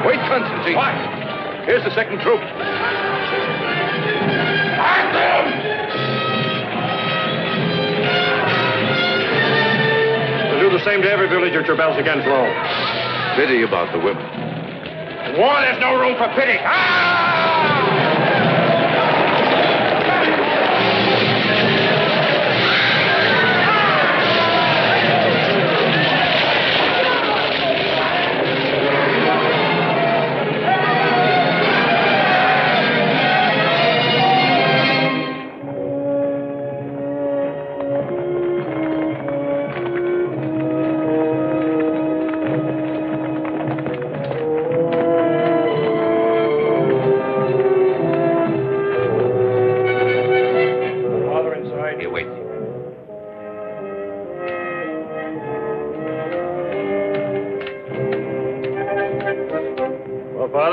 Wait, Constantine. What? Here's the second troop. Act them! We'll do the same to every village which rebels against Rome. Pity about the women. In war, there's no room for pity.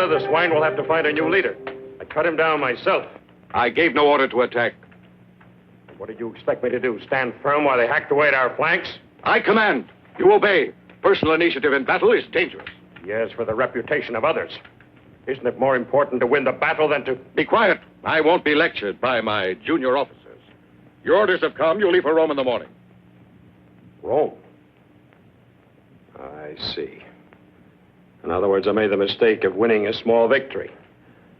The swine will have to find a new leader. I cut him down myself. I gave no order to attack. What did you expect me to do? Stand firm while they hacked away at our flanks? I command. You obey. Personal initiative in battle is dangerous. Yes, for the reputation of others. Isn't it more important to win the battle than to... Be quiet. I won't be lectured by my junior officers. Your orders have come. You leave for Rome in the morning. Rome? I see. In other words, I made the mistake of winning a small victory.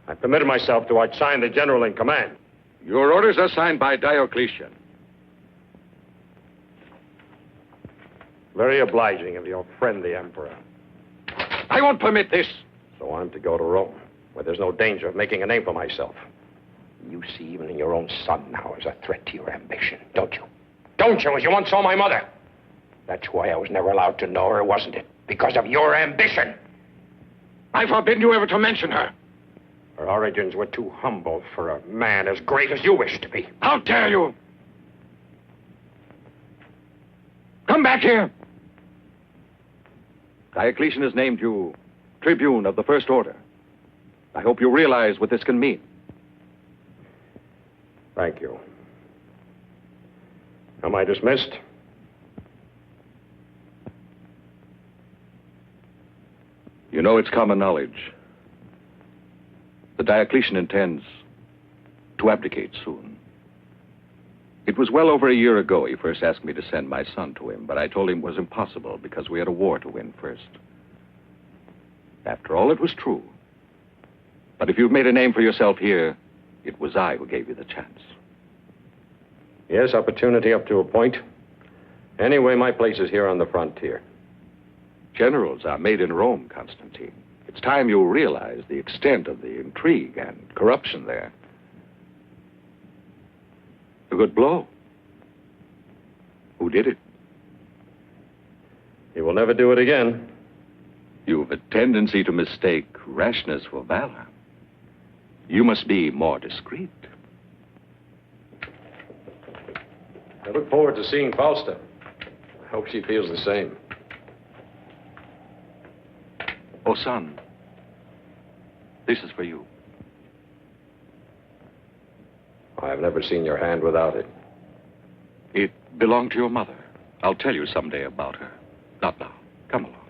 I permitted myself to outshine the general in command. Your orders are signed by Diocletian. Very obliging of your friend, the Emperor. I won't permit this. So I'm to go to Rome, where there's no danger of making a name for myself. You see even in your own son now as a threat to your ambition, don't you? Don't you, as you once saw my mother? That's why I was never allowed to know her, wasn't it? Because of your ambition. I forbid you ever to mention her. Her origins were too humble for a man as great as you wish to be. How dare you? Come back here. Diocletian has named you Tribune of the First Order. I hope you realize what this can mean. Thank you. Am I dismissed? You know, it's common knowledge. The Diocletian intends to abdicate soon. It was well over a year ago he first asked me to send my son to him, but I told him it was impossible because we had a war to win first. After all, it was true. But if you've made a name for yourself here, it was I who gave you the chance. Yes, opportunity up to a point. Anyway, my place is here on the frontier. Generals are made in Rome, Constantine. It's time you realize the extent of the intrigue and corruption there. A good blow. Who did it? He will never do it again. You've a tendency to mistake rashness for valor. You must be more discreet. I look forward to seeing Fausta. I hope she feels the same. Oh, son, this is for you. I've never seen your hand without it. It belonged to your mother. I'll tell you someday about her. Not now. Come along.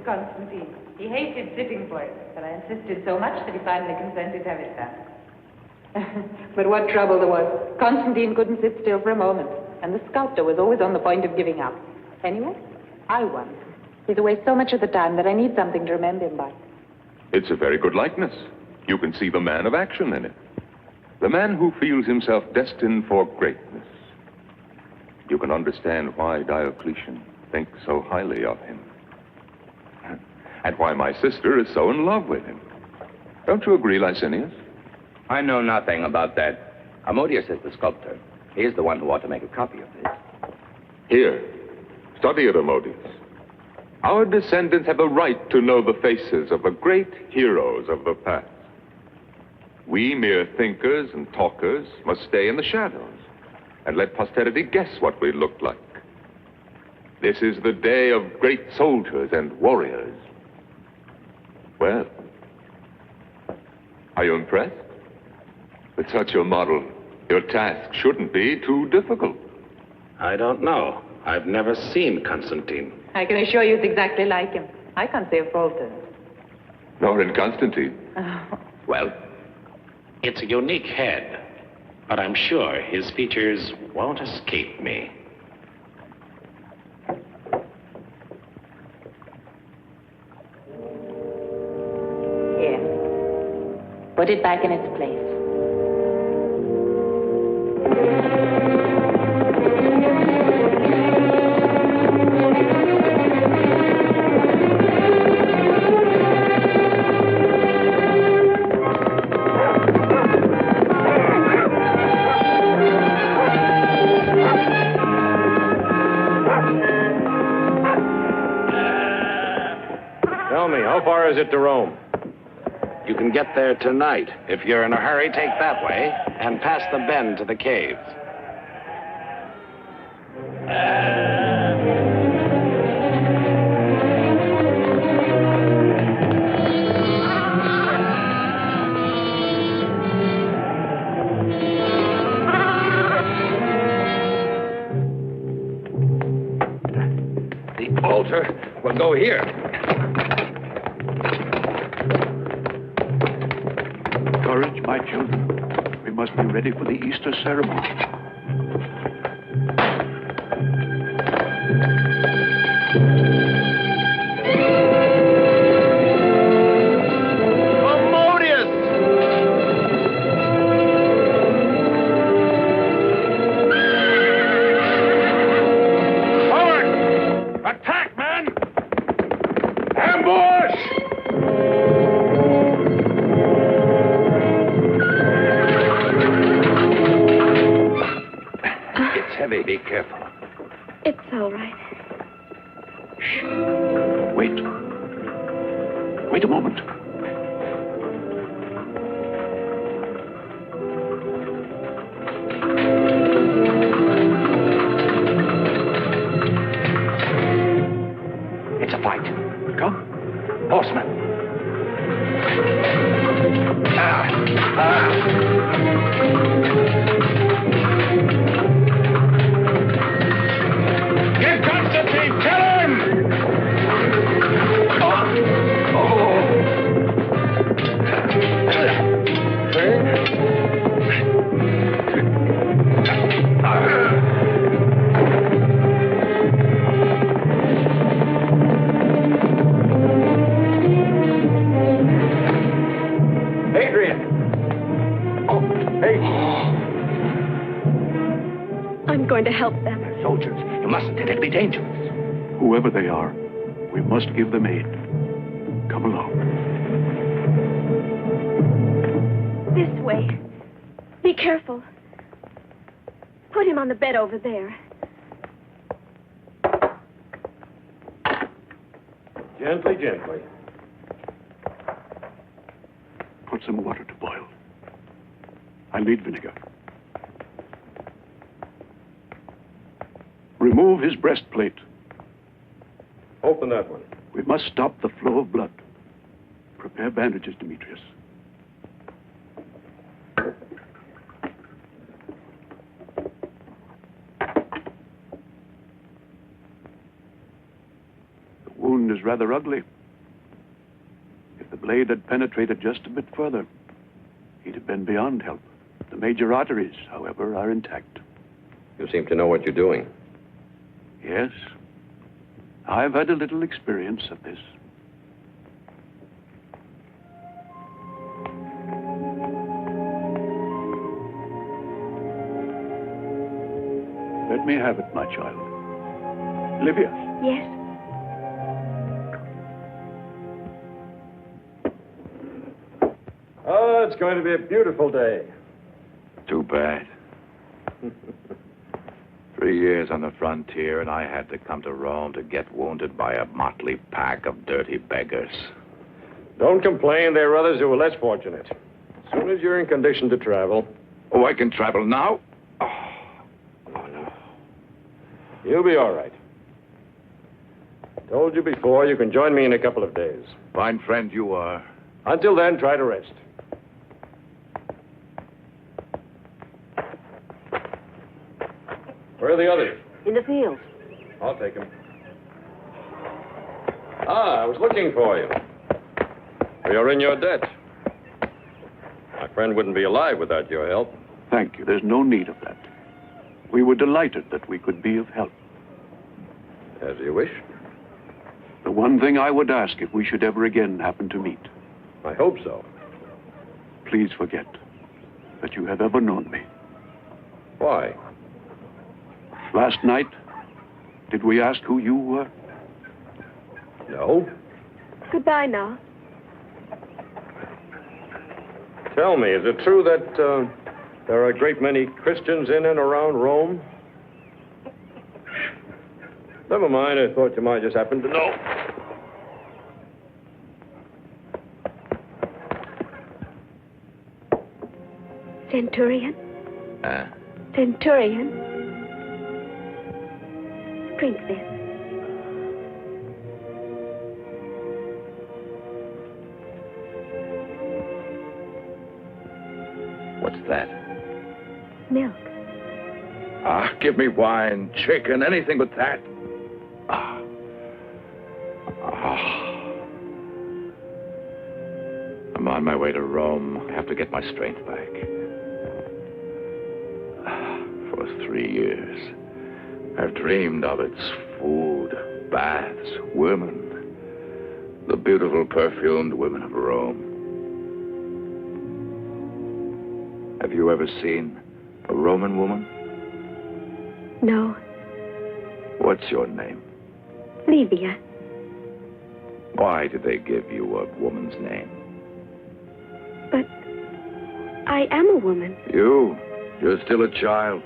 Constantine. He hated sitting for it, but I insisted so much that he finally consented to have it done. But what trouble there was. Constantine couldn't sit still for a moment, and the sculptor was always on the point of giving up. Anyway, I won. He's away so much of the time that I need something to remember him by. It's a very good likeness. You can see the man of action in it. The man who feels himself destined for greatness. You can understand why Diocletian thinks so highly of him. and why my sister is so in love with him. Don't you agree, Licinius? I know nothing about that. Ammonius is the sculptor. He is the one who ought to make a copy of this. Here, study it, Ammonius. Our descendants have a right to know the faces of the great heroes of the past. We mere thinkers and talkers must stay in the shadows and let posterity guess what we looked like. This is the day of great soldiers and warriors. Well, are you impressed? With such a model, your task shouldn't be too difficult. I don't know. I've never seen Constantine. I can assure you it's exactly like him. I can't see a fault in it. Nor in Constantine. Well, it's a unique head, but I'm sure his features won't escape me. Here. Put it back in its place. Tell me, how far is it to Rome? You can get there tonight. If you're in a hurry, take that way and pass the bend to the caves. The altar will go here. Courage, my children. We must be ready for the Easter ceremony. Attack, men! Ambush! It's heavy. Be careful. It's all right. Wait. Wait a moment. It's a fight. Come. Horsemen. Get Constantine! Kill him! Adrian! Oh, hey! I'm going to help them. Soldiers, you mustn't. It'll be dangerous. Whoever they are, we must give them aid. Come along. This way. Be careful. Put him on the bed over there. Gently, gently. Put some water to boil. I'll need vinegar. Remove his breastplate. Open that one. We must stop the flow of blood. Prepare bandages, Demetrius. The wound is rather ugly. If the blade had penetrated just a bit further, he'd have been beyond help. The major arteries, however, are intact. You seem to know what you're doing. Yes, I've had a little experience of this. Let me have it, my child. Livia. Yes. it's going to be a beautiful day. Too bad. 3 years on the frontier, and I had to come to Rome to get wounded by a motley pack of dirty beggars. Don't complain. There are others who are less fortunate. As soon as you're in condition to travel. Oh, I can travel now? Oh, no. You'll be all right. Told you before, you can join me in a couple of days. Fine friend you are. Until then, try to rest. Where are the others? In the fields. I'll take them. I was looking for you. You're in your debt. My friend wouldn't be alive without your help. Thank you. There's no need of that. We were delighted that we could be of help. As you wish. The one thing I would ask if we should ever again happen to meet. I hope so. Please forget that you have ever known me. Why? Last night, did we ask who you were? No. Goodbye now. Tell me, is it true that there are a great many Christians in and around Rome? Never mind, I thought you might just happen to know. Centurion? Centurion? Drink this. What's that? Milk. Give me wine, chicken, anything but that. I'm on my way to Rome. I have to get my strength back. For 3 years, I've dreamed of its food, baths, women, the beautiful perfumed women of Rome. Have you ever seen a Roman woman? No. What's your name? Livia. Why did they give you a woman's name? But I am a woman. You're still a child.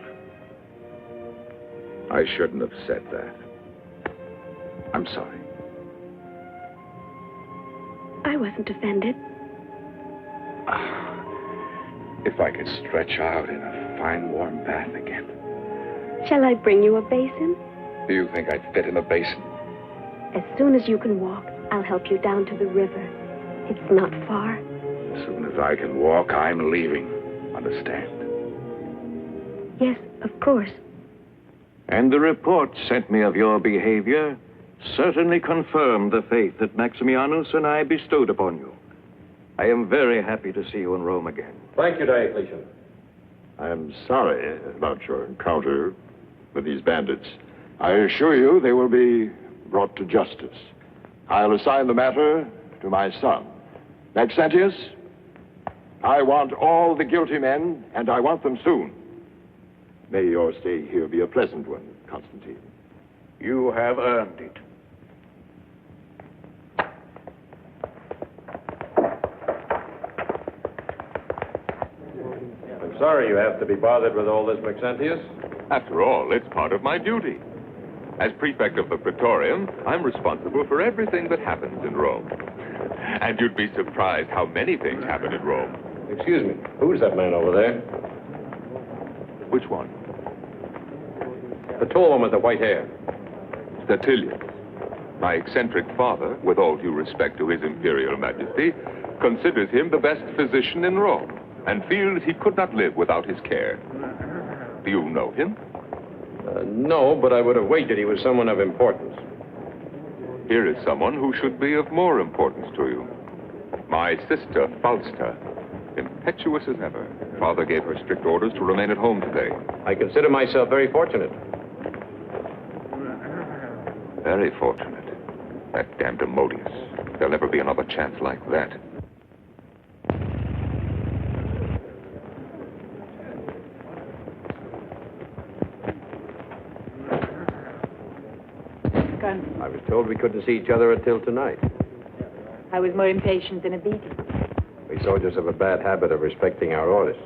I shouldn't have said that. I'm sorry. I wasn't offended. If I could stretch out in a fine warm bath again. Shall I bring you a basin? Do you think I'd fit in a basin? As soon as you can walk, I'll help you down to the river. It's not far. As soon as I can walk, I'm leaving. Understand? Yes, of course. And the report sent me of your behavior certainly confirmed the faith that Maximianus and I bestowed upon you. I am very happy to see you in Rome again. Thank you, Diocletian. I'm sorry about your encounter with these bandits. I assure you they will be brought to justice. I'll assign the matter to my son. Maxentius, I want all the guilty men, and I want them soon. May your stay here be a pleasant one, Constantine. You have earned it. I'm sorry you have to be bothered with all this, Maxentius. After all, it's part of my duty. As prefect of the Praetorium, I'm responsible for everything that happens in Rome. And you'd be surprised how many things happen in Rome. Excuse me, who's that man over there? Which one? The tall one with the white hair. Statilius. My eccentric father, with all due respect to his imperial majesty, considers him the best physician in Rome and feels he could not live without his care. Do you know him? No, but I would have wagered he was someone of importance. Here is someone who should be of more importance to you. My sister, Fausta. Impetuous as ever. Father gave her strict orders to remain at home today. I consider myself very fortunate. Very fortunate. That damned Demodius. There'll never be another chance like that. I was told we couldn't see each other until tonight. I was more impatient than obedient. We soldiers have a bad habit of respecting our orders.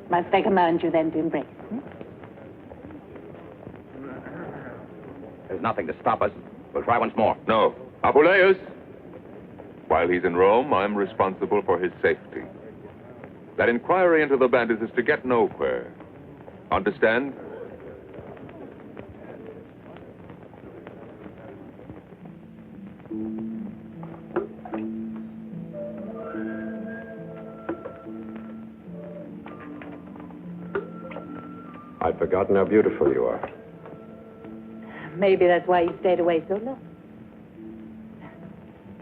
Must I command you then to embrace? There's nothing to stop us. We'll try once more. No. Apuleius! While he's in Rome, I'm responsible for his safety. That inquiry into the bandits is to get nowhere. Understand? I'd forgotten how beautiful you are. Maybe that's why you stayed away so long.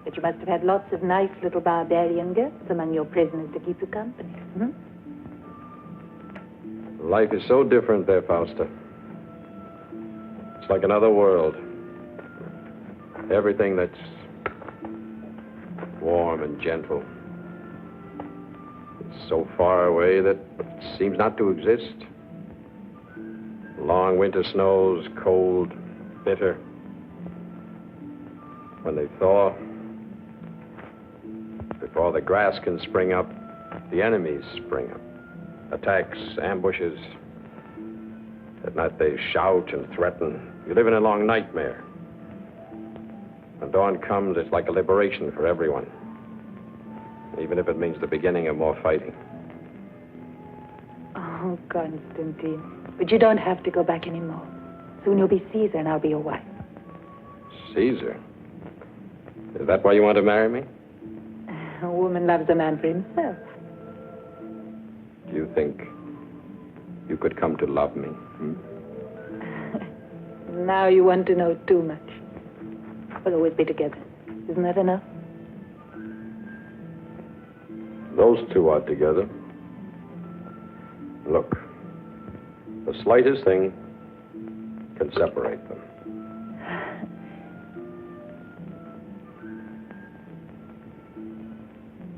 But you must have had lots of nice little barbarian girls among your prisoners to keep you company. Hmm? Life is so different there, Fausta. It's like another world. Everything that's warm and gentle. It's so far away that it seems not to exist. Long winter snows, cold, bitter. When they thaw, before the grass can spring up, the enemies spring up. Attacks, ambushes. At night they shout and threaten. You live in a long nightmare. When dawn comes, it's like a liberation for everyone. Even if it means the beginning of more fighting. Oh, Constantine. But you don't have to go back anymore. Soon you'll be Caesar and I'll be your wife. Caesar? Is that why you want to marry me? A woman loves a man for himself. Do you think you could come to love me? Now you want to know too much. We'll always be together. Isn't that enough? Those two are together. Look, the slightest thing can separate them.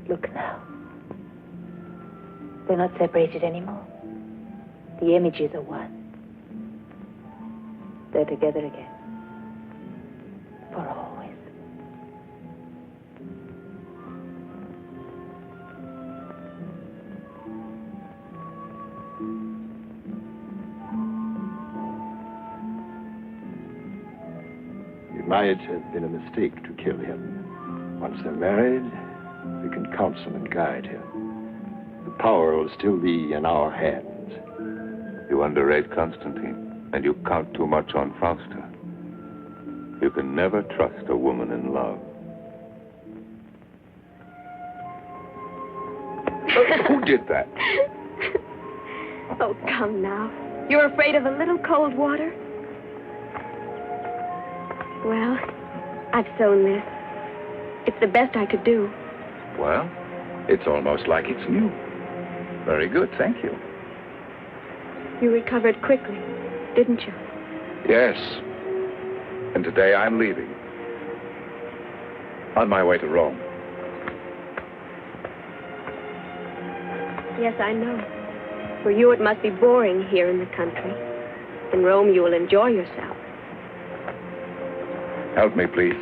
Look now. They're not separated anymore. The images are one. They're together again. For always. It might have been a mistake to kill him. Once they're married, we can counsel and guide him. The power will still be in our hands. You underrate Constantine, and you count too much on Fausta. You can never trust a woman in love. Who did that? Oh, come now. You're afraid of a little cold water? Well, I've sewn this. It's the best I could do. Well, it's almost like it's new. Very good, thank you. You recovered quickly, didn't you? Yes. And today I'm leaving. On my way to Rome. Yes, I know. For you, it must be boring here in the country. In Rome, you will enjoy yourself. Help me, please.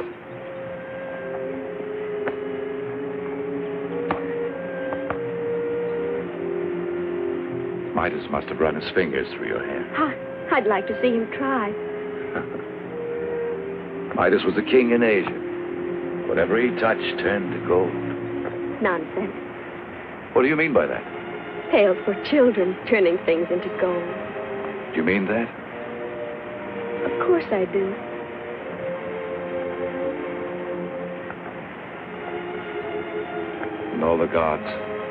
Midas must have run his fingers through your hair. I'd like to see him try. Midas was a king in Asia. Whatever he touched turned to gold. Nonsense. What do you mean by that? Tales for children, turning things into gold. Do you mean that? Of course I do. And all the gods.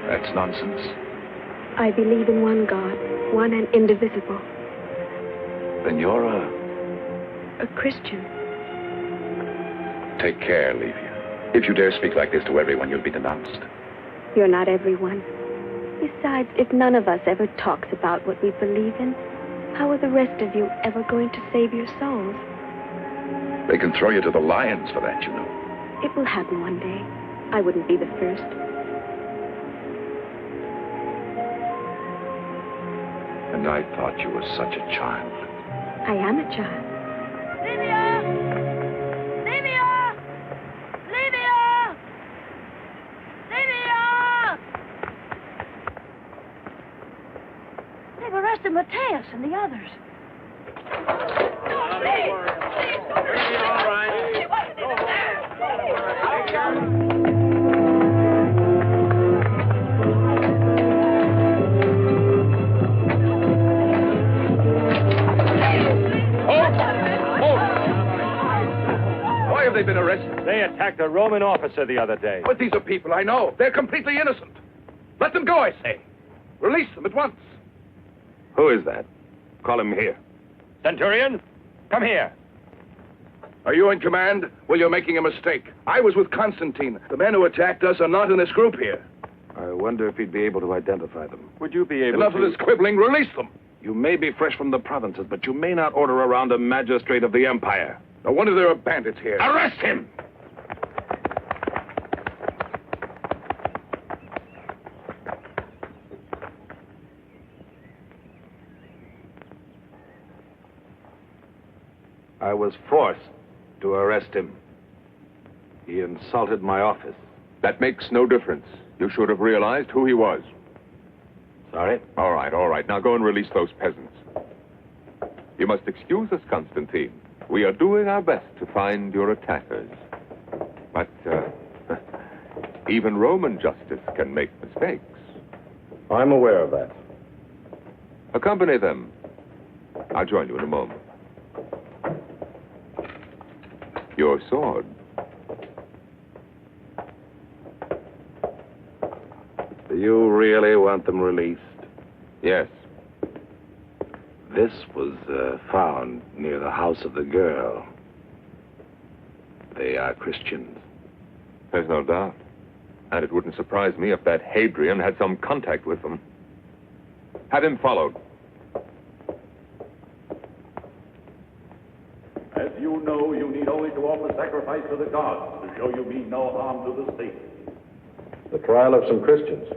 That's nonsense. I believe in one God, one and indivisible. Then you're a Christian. Take care, Livia. If you dare speak like this to everyone, you'll be denounced. You're not everyone. Besides, if none of us ever talks about what we believe in, how are the rest of you ever going to save your souls? They can throw you to the lions for that, you know. It will happen one day. I wouldn't be the first. And I thought you were such a child. I am a child. Livia! Livia! Livia! Gaius and the others. Why have they been arrested? They attacked a Roman officer the other day. But these are people I know. They're completely innocent. Let them go, I say. Release them at once. Who is that? Call him here. Centurion, come here. Are you in command? Well, you're making a mistake. I was with Constantine. The men who attacked us are not in this group here. I wonder if he'd be able to identify them. Would you be able Enough to... of this quibbling. Release them. You may be fresh from the provinces, but you may not order around a magistrate of the empire. No wonder there are bandits here. Arrest him! I was forced to arrest him. He insulted my office. That makes no difference. You should have realized who he was. Sorry? All right. Now go and release those peasants. You must excuse us, Constantine. We are doing our best to find your attackers. But, even Roman justice can make mistakes. I'm aware of that. Accompany them. I'll join you in a moment. Your sword. Do you really want them released? Yes. This was found near the house of the girl. They are Christians. There's no doubt. And it wouldn't surprise me if that Hadrian had some contact with them. Have him followed. As you know, you need only to offer sacrifice to the gods to show you mean no harm to the state. The trial of some Christians.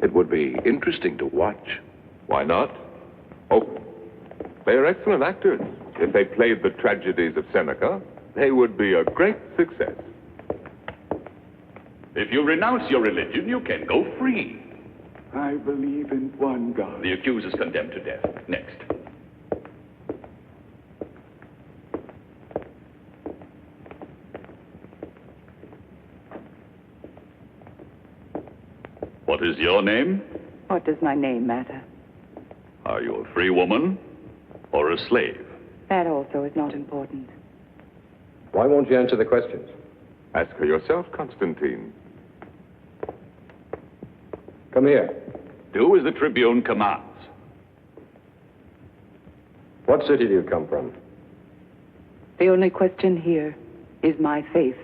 It would be interesting to watch. Why not? Oh, they're excellent actors. If they played the tragedies of Seneca, they would be a great success. If you renounce your religion, you can go free. I believe in one God. The accused is condemned to death. Next. What is your name? What does my name matter? Are you a free woman or a slave? That also is not important. Why won't you answer the questions? Ask her yourself, Constantine. Come here. Do as the Tribune commands. What city do you come from? The only question here is my faith.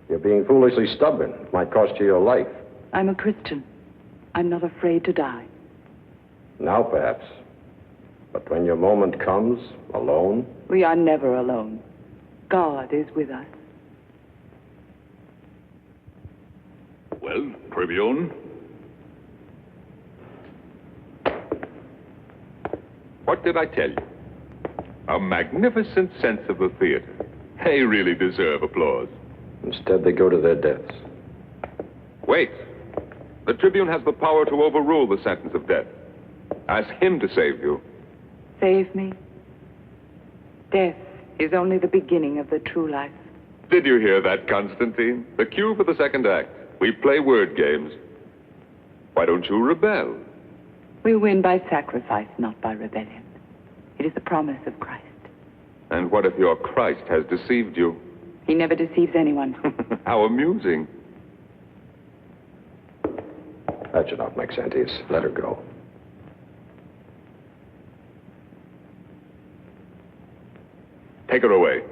You're being foolishly stubborn. It might cost you your life. I'm a Christian. I'm not afraid to die. Now, perhaps. But when your moment comes, alone... We are never alone. God is with us. Well, Tribune? What did I tell you? A magnificent sense of the theater. They really deserve applause. Instead, they go to their deaths. Wait. The Tribune has the power to overrule the sentence of death. Ask him to save you. Save me? Death is only the beginning of the true life. Did you hear that, Constantine? The cue for the second act. We play word games. Why don't you rebel? We win by sacrifice, not by rebellion. It is the promise of Christ. And what if your Christ has deceived you? He never deceives anyone. How amusing. That's enough, Maxentius. Let her go. Take her away.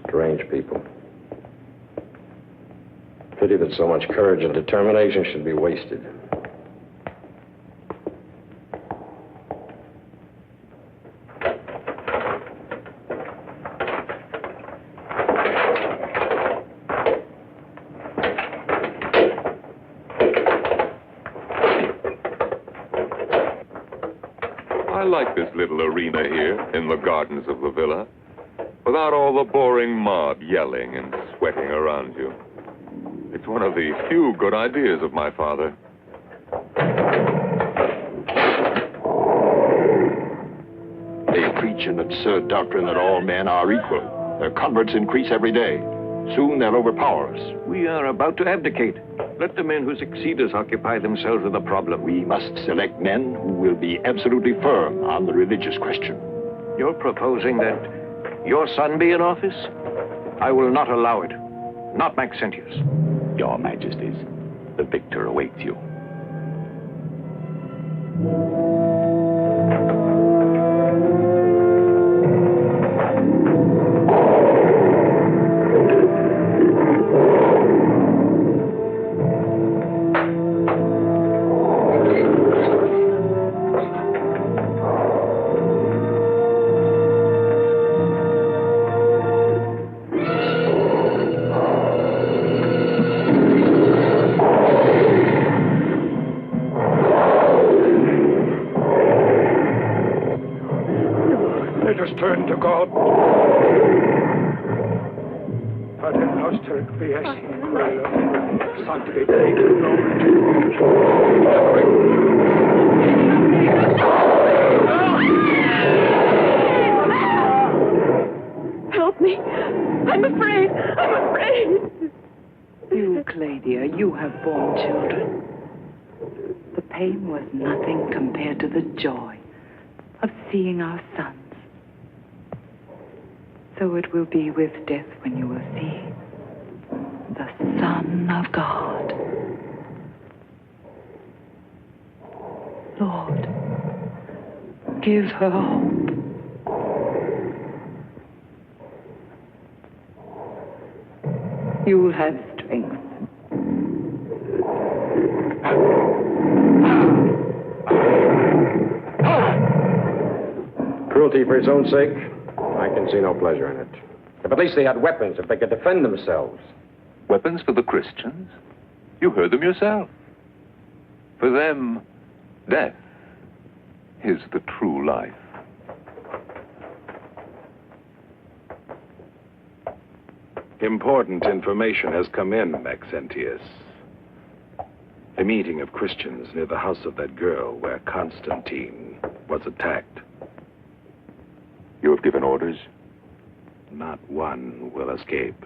Strange people. Pity that so much courage and determination should be wasted. I like this little arena here in the gardens of the villa, without all the boring mob yelling and sweating around you. It's one of the few good ideas of my father. They preach an absurd doctrine that all men are equal. Their converts increase every day. Soon they'll overpower us. We are about to abdicate. Let the men who succeed us occupy themselves with the problem. We must select men who will be absolutely firm on the religious question. You're proposing that your son be in office? I will not allow it. Not Maxentius. Your Majesties, the victor awaits you. Turn to God. Pater noster qui es in cielo, sanctificetur nomen Tuum. Help me. I'm afraid. I'm afraid. You, Claudia, you have borne children. The pain was nothing compared to the joy of seeing our sons. So it will be with death when you will see the Son of God. Lord, give her hope. You'll have strength. Cruelty for his own sake? I can see no pleasure in it. If at least they had weapons, if they could defend themselves. Weapons for the Christians? You heard them yourself. For them, death is the true life. Important information has come in, Maxentius. A meeting of Christians near the house of that girl where Constantine was attacked. You have given orders? Not one will escape.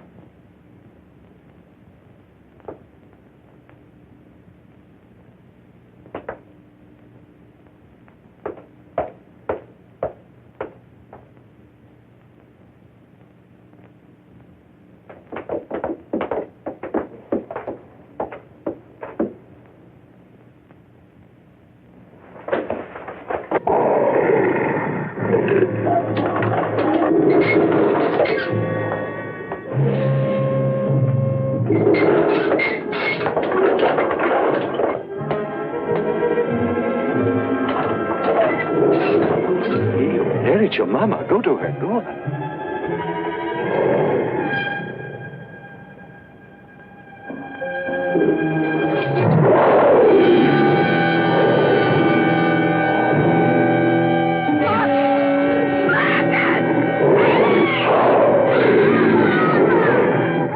There is your mama. Go to her. Go.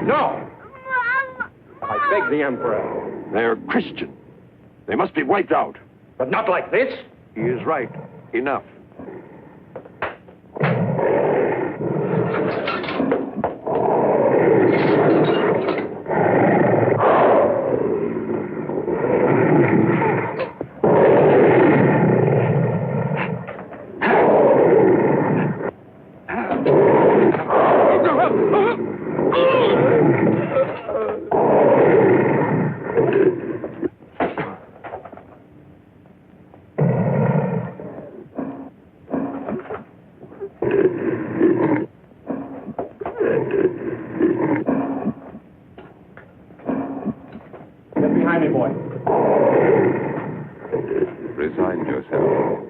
No! I beg the Emperor. They're Christian. They must be wiped out. But not like this. He is right. Enough. Resign yourself.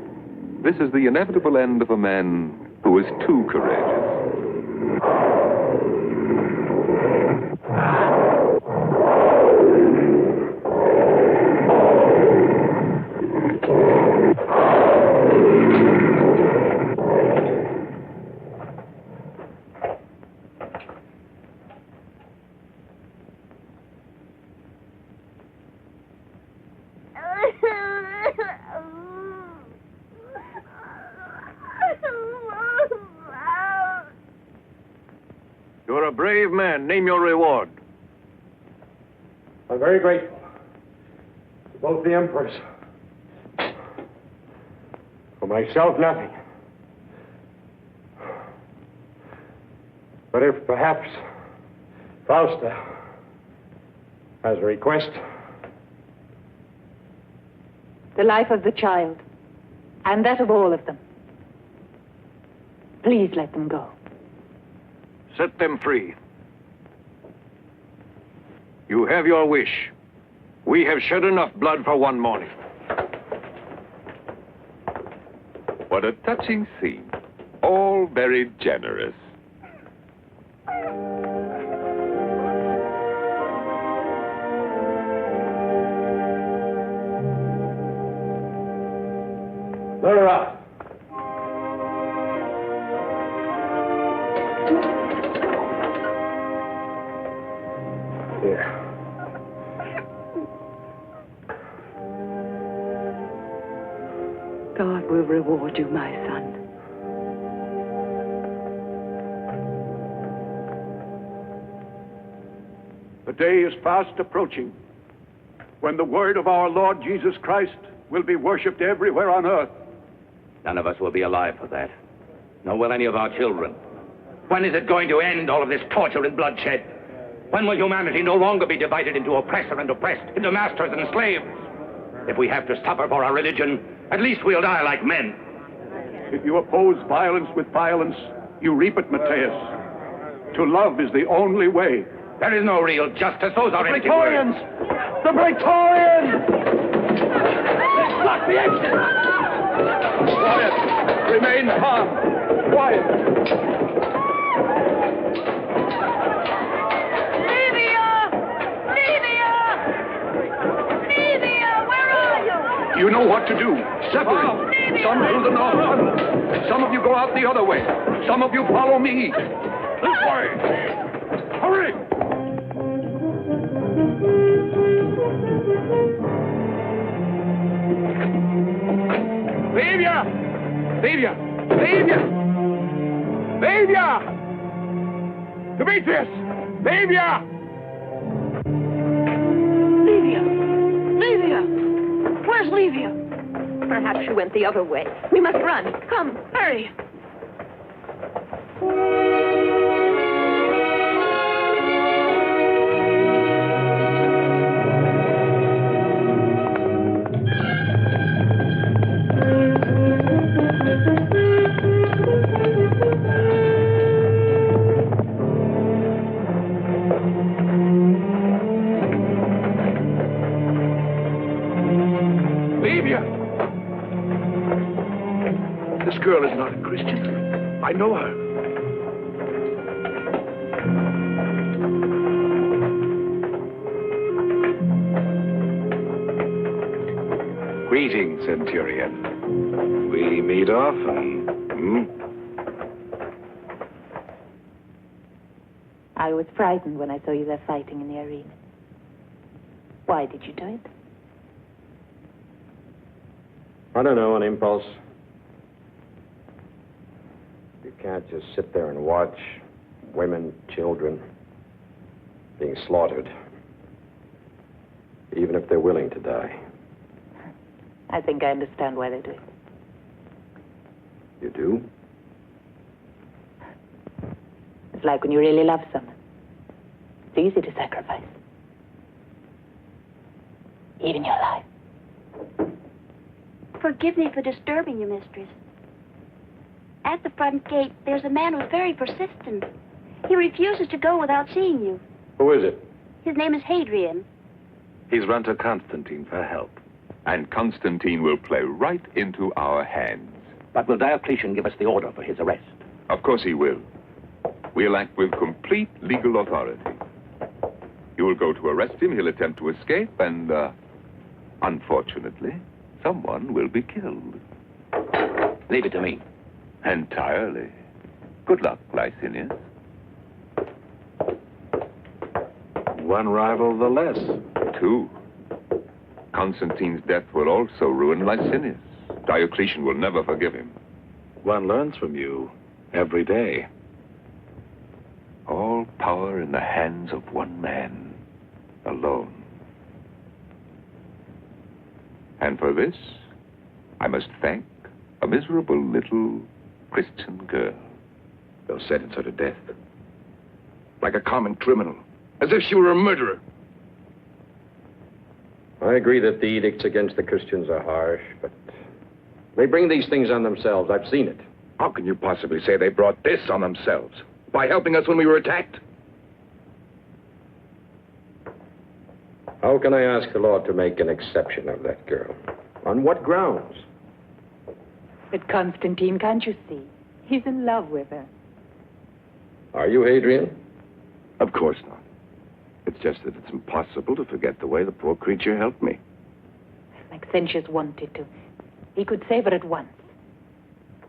This is the inevitable end of a man who is too courageous. brave man. Name your reward. I'm very grateful to both the emperors. For myself, nothing. But if perhaps Fausta has a request. The life of the child, and that of all of them. Please let them go. Set them free. You have your wish. We have shed enough blood for one morning. What a touching scene. All very generous. Let her out. Here. God will reward you, my son. The day is fast approaching when the word of our Lord Jesus Christ will be worshipped everywhere on earth. None of us will be alive for that. Nor will any of our children. When is it going to end, all of this torture and bloodshed? When will humanity no longer be divided into oppressor and oppressed, into masters and slaves? If we have to suffer for our religion, at least we'll die like men. If you oppose violence with violence, you reap it, Matthias. To love is the only way. There is no real justice. Those are empty words. The Praetorians! Block the exit! Quiet! Remain calm! Quiet! You know what to do. Separate. Some through the north tunnel. Some of you go out the other way. Some of you follow me. This way. Hurry! Livia! Livia! Livia! Livia! Demetrius! Livia! Where's Livia? Perhaps she went the other way. We must run. Come, hurry. This girl is not a Christian. I know her. Greetings, Centurion. We meet often. I was frightened when I saw you there fighting in the arena. Why did you do it? I don't know, an impulse. You can't just sit there and watch women, children being slaughtered, even if they're willing to die. I think I understand why they do it. You do? It's like when you really love someone. It's easy to sacrifice. Even your life. Forgive me for disturbing you, mistress. At the front gate, there's a man who's very persistent. He refuses to go without seeing you. Who is it? His name is Hadrian. He's run to Constantine for help. And Constantine will play right into our hands. But will Diocletian give us the order for his arrest? Of course he will. We'll act with complete legal authority. You will go to arrest him, he'll attempt to escape, and, unfortunately, someone will be killed. Leave it to me. Entirely. Good luck, Licinius. One rival the less. Two. Constantine's death will also ruin Licinius. Diocletian will never forgive him. One learns from you every day. All power in the hands of one man alone. And for this, I must thank a miserable little Christian girl. They'll sentence her to death. Like a common criminal. As if she were a murderer. I agree that the edicts against the Christians are harsh, but they bring these things on themselves. I've seen it. How can you possibly say they brought this on themselves? By helping us when we were attacked? How can I ask the Lord to make an exception of that girl? On what grounds? But Constantine, can't you see? He's in love with her. Are you, Hadrian? Of course not. It's just that it's impossible to forget the way the poor creature helped me. Maxentius wanted to. He could save her at once.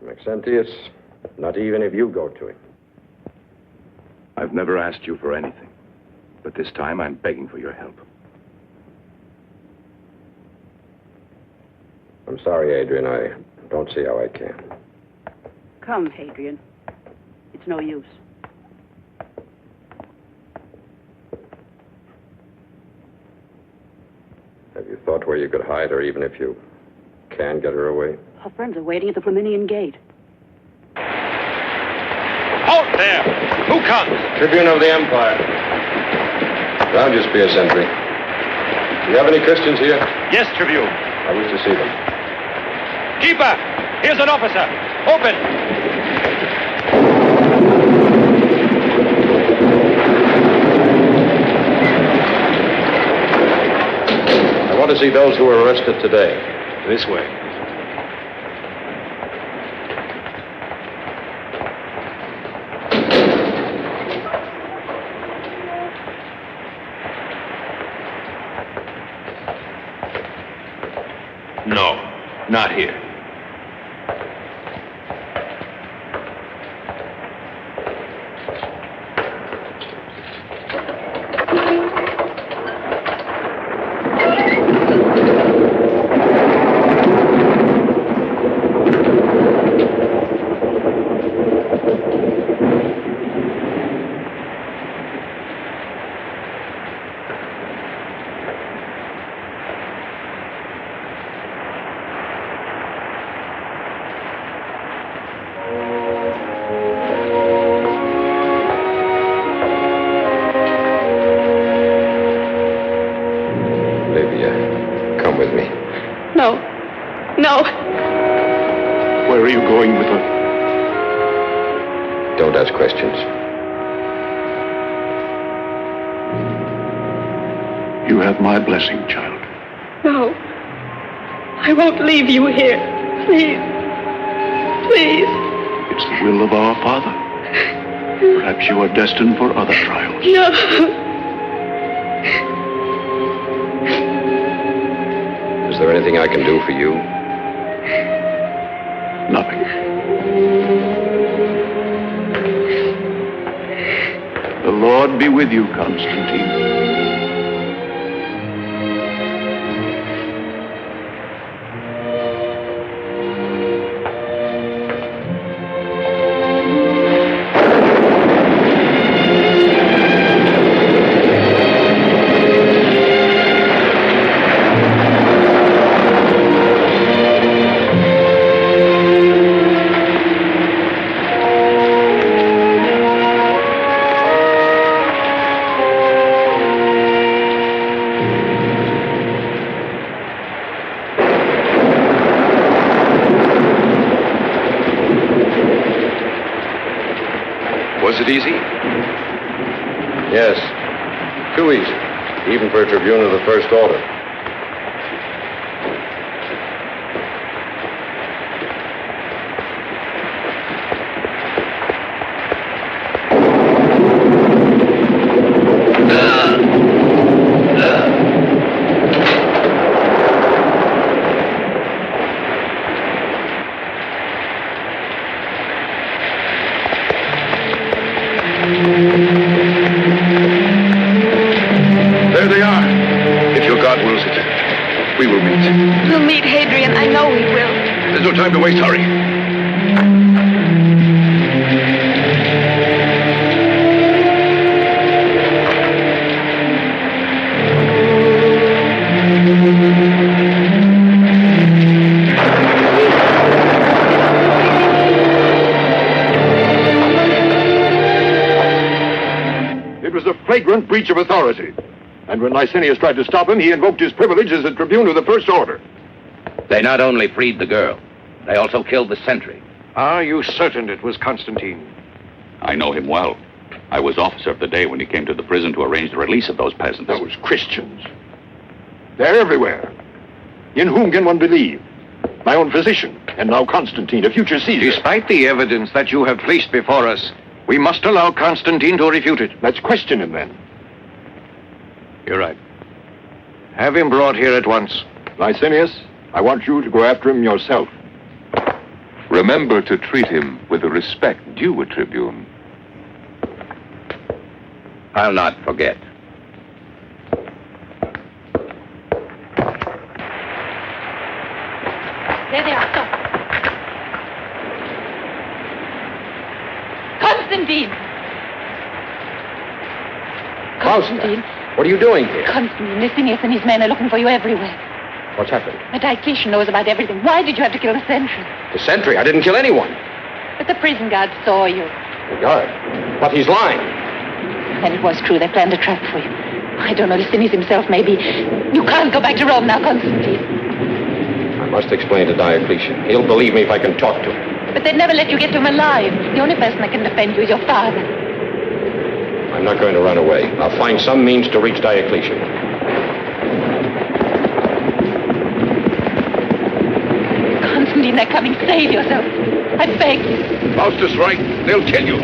Maxentius, not even if you go to him. I've never asked you for anything. But this time I'm begging for your help. I'm sorry, Adrian. I don't see how I can. Come, Hadrian. It's no use. Have you thought where you could hide her, even if you can get her away? Her friends are waiting at the Flaminian Gate. Halt there! Who comes? Tribune of the Empire. I'll just be a sentry. Do you have any Christians here? Yes, Tribune. I wish to see them. Keeper! Here's an officer! Open! I want to see those who were arrested today. This way. No, not here. No. Where are you going with her? Don't ask questions. You have my blessing, child. No. I won't leave you here. Please. Please. It's the will of our Father. Perhaps you are destined for other trials. No. Is there anything I can do for you? Nothing. The Lord be with you, Constantine. Was it easy? Yes. Too easy. Even for a tribune of the first order. There they are. If your God wills it, we will meet. We'll meet Hadrian. I know we will. There's no time to waste. Hurry. flagrant breach of authority. And when Licinius tried to stop him, he invoked his privilege as a tribune of the First Order. They not only freed the girl, they also killed the sentry. Are you certain it was Constantine? I know him well. I was officer of the day when he came to the prison to arrange the release of those peasants. Those Christians. They're everywhere. In whom can one believe? My own physician, and now Constantine, a future Caesar. Despite the evidence that you have placed before us, we must allow Constantine to refute it. Let's question him then. You're right. Have him brought here at once. Licinius, I want you to go after him yourself. Remember to treat him with the respect due a tribune. I'll not forget. There they are. Stop. Constantine! Constantine! What are you doing here? Constantine, Licinius and his men are looking for you everywhere. What's happened? The Diocletian knows about everything. Why did you have to kill the sentry? The sentry? I didn't kill anyone. But the prison guard saw you. The guard? But he's lying. Then it was true. They planned a trap for you. I don't know, Licinius himself, maybe. You can't go back to Rome now, Constantine. I must explain to Diocletian. He'll believe me if I can talk to him. But they'd never let you get to him alive. The only person that can defend you is your father. I'm not going to run away. I'll find some means to reach Diocletian. Constantine, they're coming. Save yourself. I beg you. Faustus right. They'll kill you.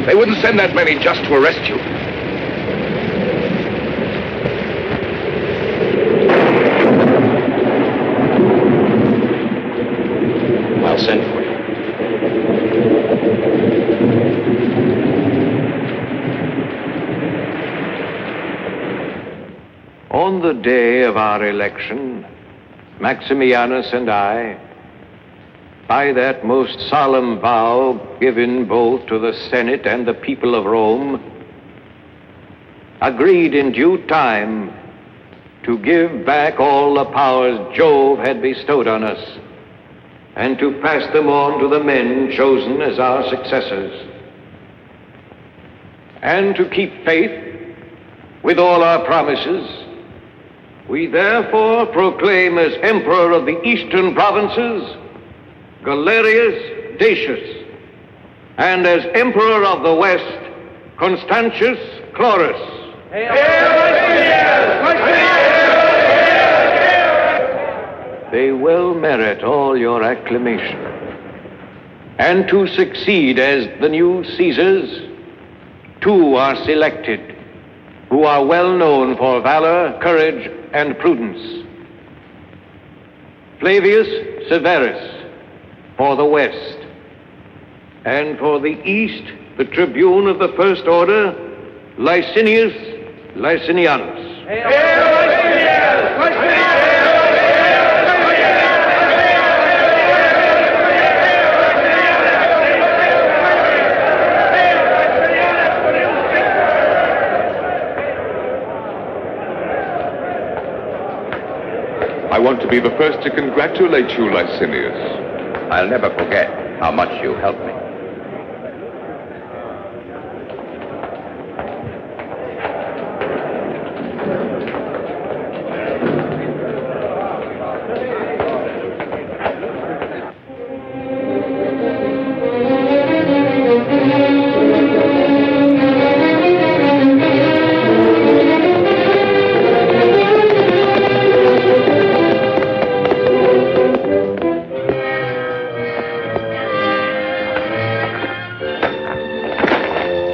They wouldn't send that many just to arrest you. I'll send for you. On the day of our election, Maximianus and I, by that most solemn vow given both to the Senate and the people of Rome, agreed in due time to give back all the powers Jove had bestowed on us, and to pass them on to the men chosen as our successors, and to keep faith with all our promises. We therefore proclaim as Emperor of the Eastern Provinces Galerius Decius, and as Emperor of the West Constantius Chlorus. They well merit all your acclamation. And to succeed as the new Caesars, two are selected, who are well known for valor, courage, and prudence. Flavius Severus for the West, and for the East, the tribune of the First Order, Licinius Licinianus. I want to be the first to congratulate you, Licinius. I'll never forget how much you helped me.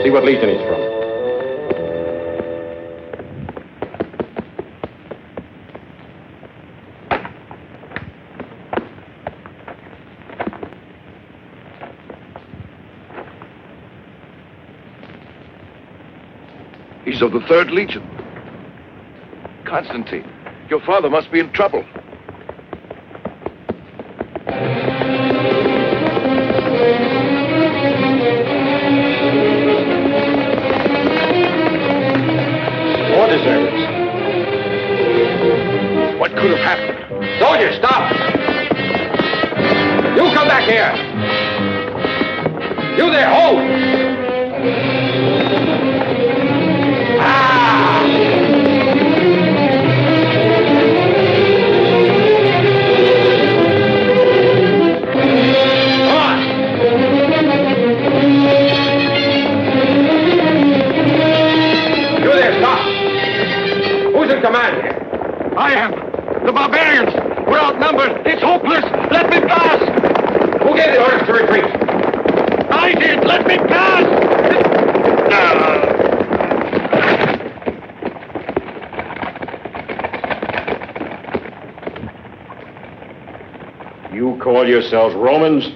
See what legion he's from. He's of the 3rd Legion. Constantine, your father must be in trouble. War deserters. What could have happened? Soldiers, stop! You come back here! You there, hold! yourselves, Romans.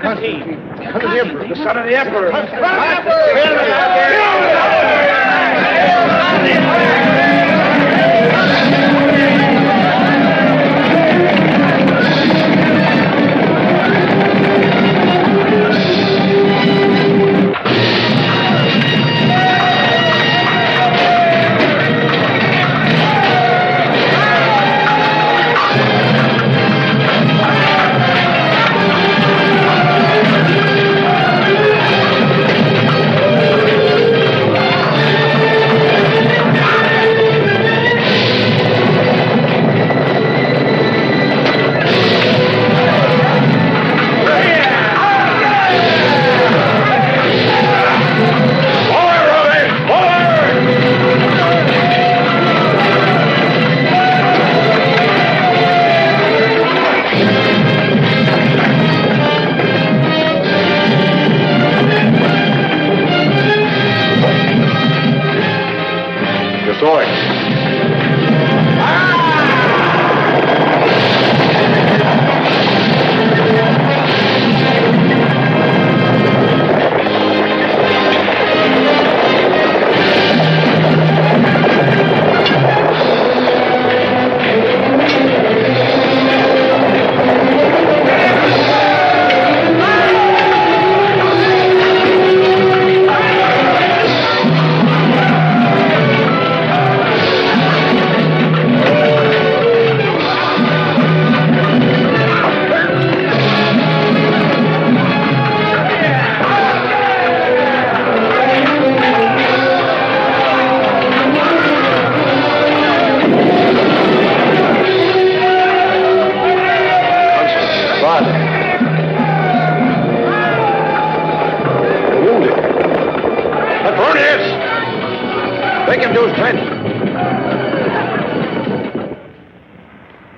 Constantine, the Emperor, the son of the Emperor.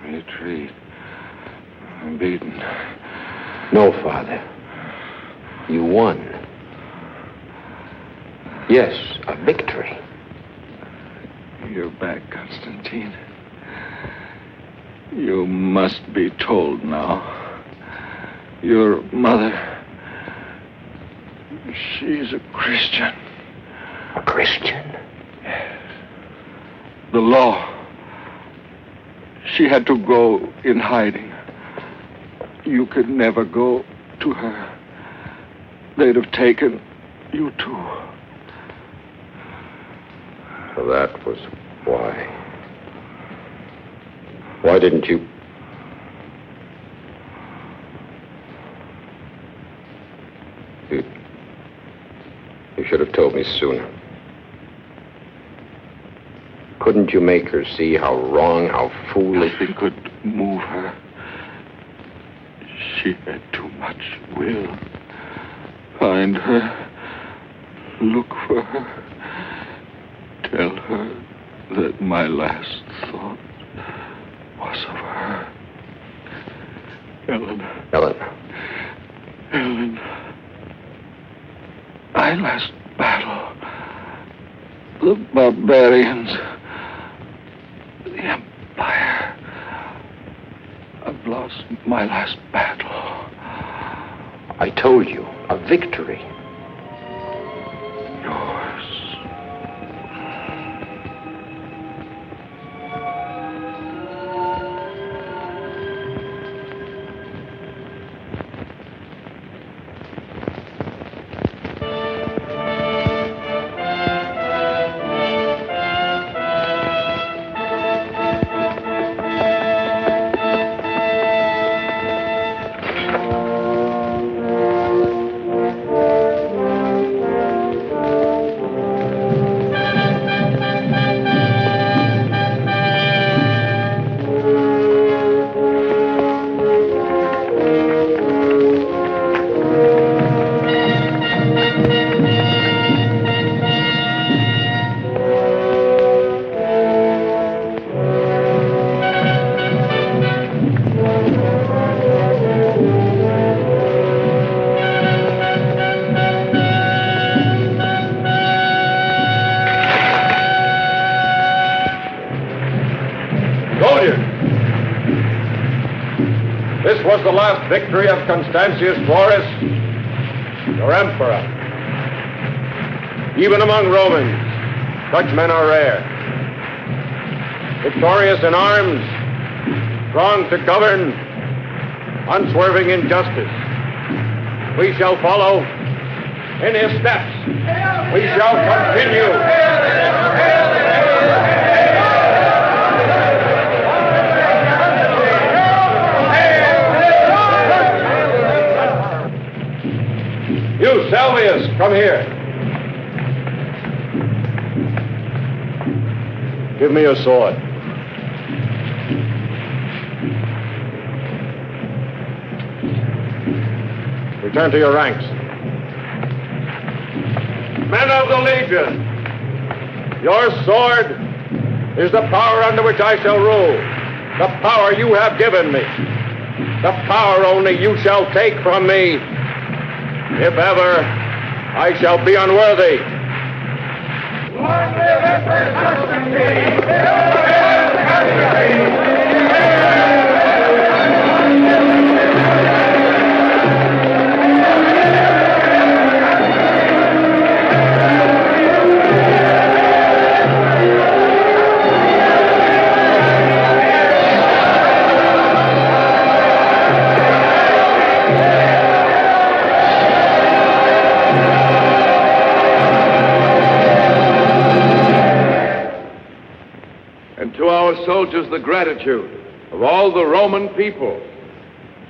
Retreat. I'm beaten. No, Father. You won. Yes, a victory. You're back, Constantine. You must be told now. Your mother, she's a Christian. A Christian? Yes. The law. She had to go in hiding. You could never go to her. They'd have taken you too. So that was why. Why didn't you? You should have told me sooner. Couldn't you make her see how wrong, how foolish? Nothing could move her. She had too much will. Find her. Look for her. Tell her that my last thought was of her. Ellen. Ellen. Ellen. My last battle. The barbarians. The Empire. I've lost my last battle. I told you, a victory. Yours. This was the last victory of Constantius Florus, your emperor. Even among Romans, such men are rare. Victorious in arms, strong to govern, unswerving in justice. We shall follow in his steps. We shall continue. You, Salvius, come here. Give me your sword. Return to your ranks. Men of the Legion, your sword is the power under which I shall rule. The power you have given me. The power only you shall take from me. If ever I shall be unworthy. Long live Emperor Constantine! To our soldiers, the gratitude of all the Roman people.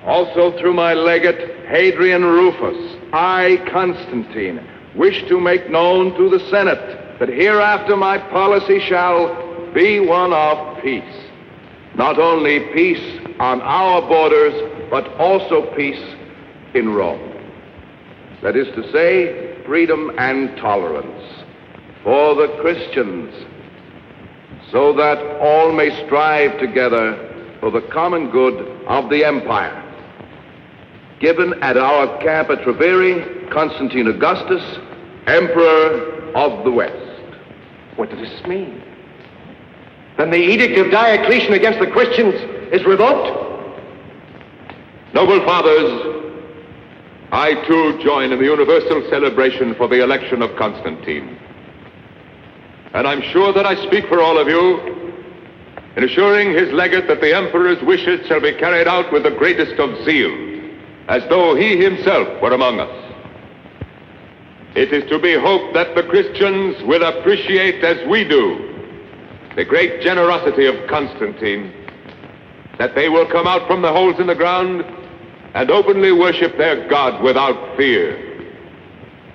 Also through my legate, Hadrian Rufus, I, Constantine, wish to make known to the Senate that hereafter my policy shall be one of peace. Not only peace on our borders, but also peace in Rome. That is to say, freedom and tolerance for the Christians, so that all may strive together for the common good of the empire. Given at our camp at Tribune, Constantine Augustus, Emperor of the West. What does this mean? Then the edict of Diocletian against the Christians is revoked? Noble fathers, I too join in the universal celebration for the election of Constantine. And I'm sure that I speak for all of you in assuring his legate that the emperor's wishes shall be carried out with the greatest of zeal, as though he himself were among us. It is to be hoped that the Christians will appreciate as we do the great generosity of Constantine, that they will come out from the holes in the ground and openly worship their God without fear,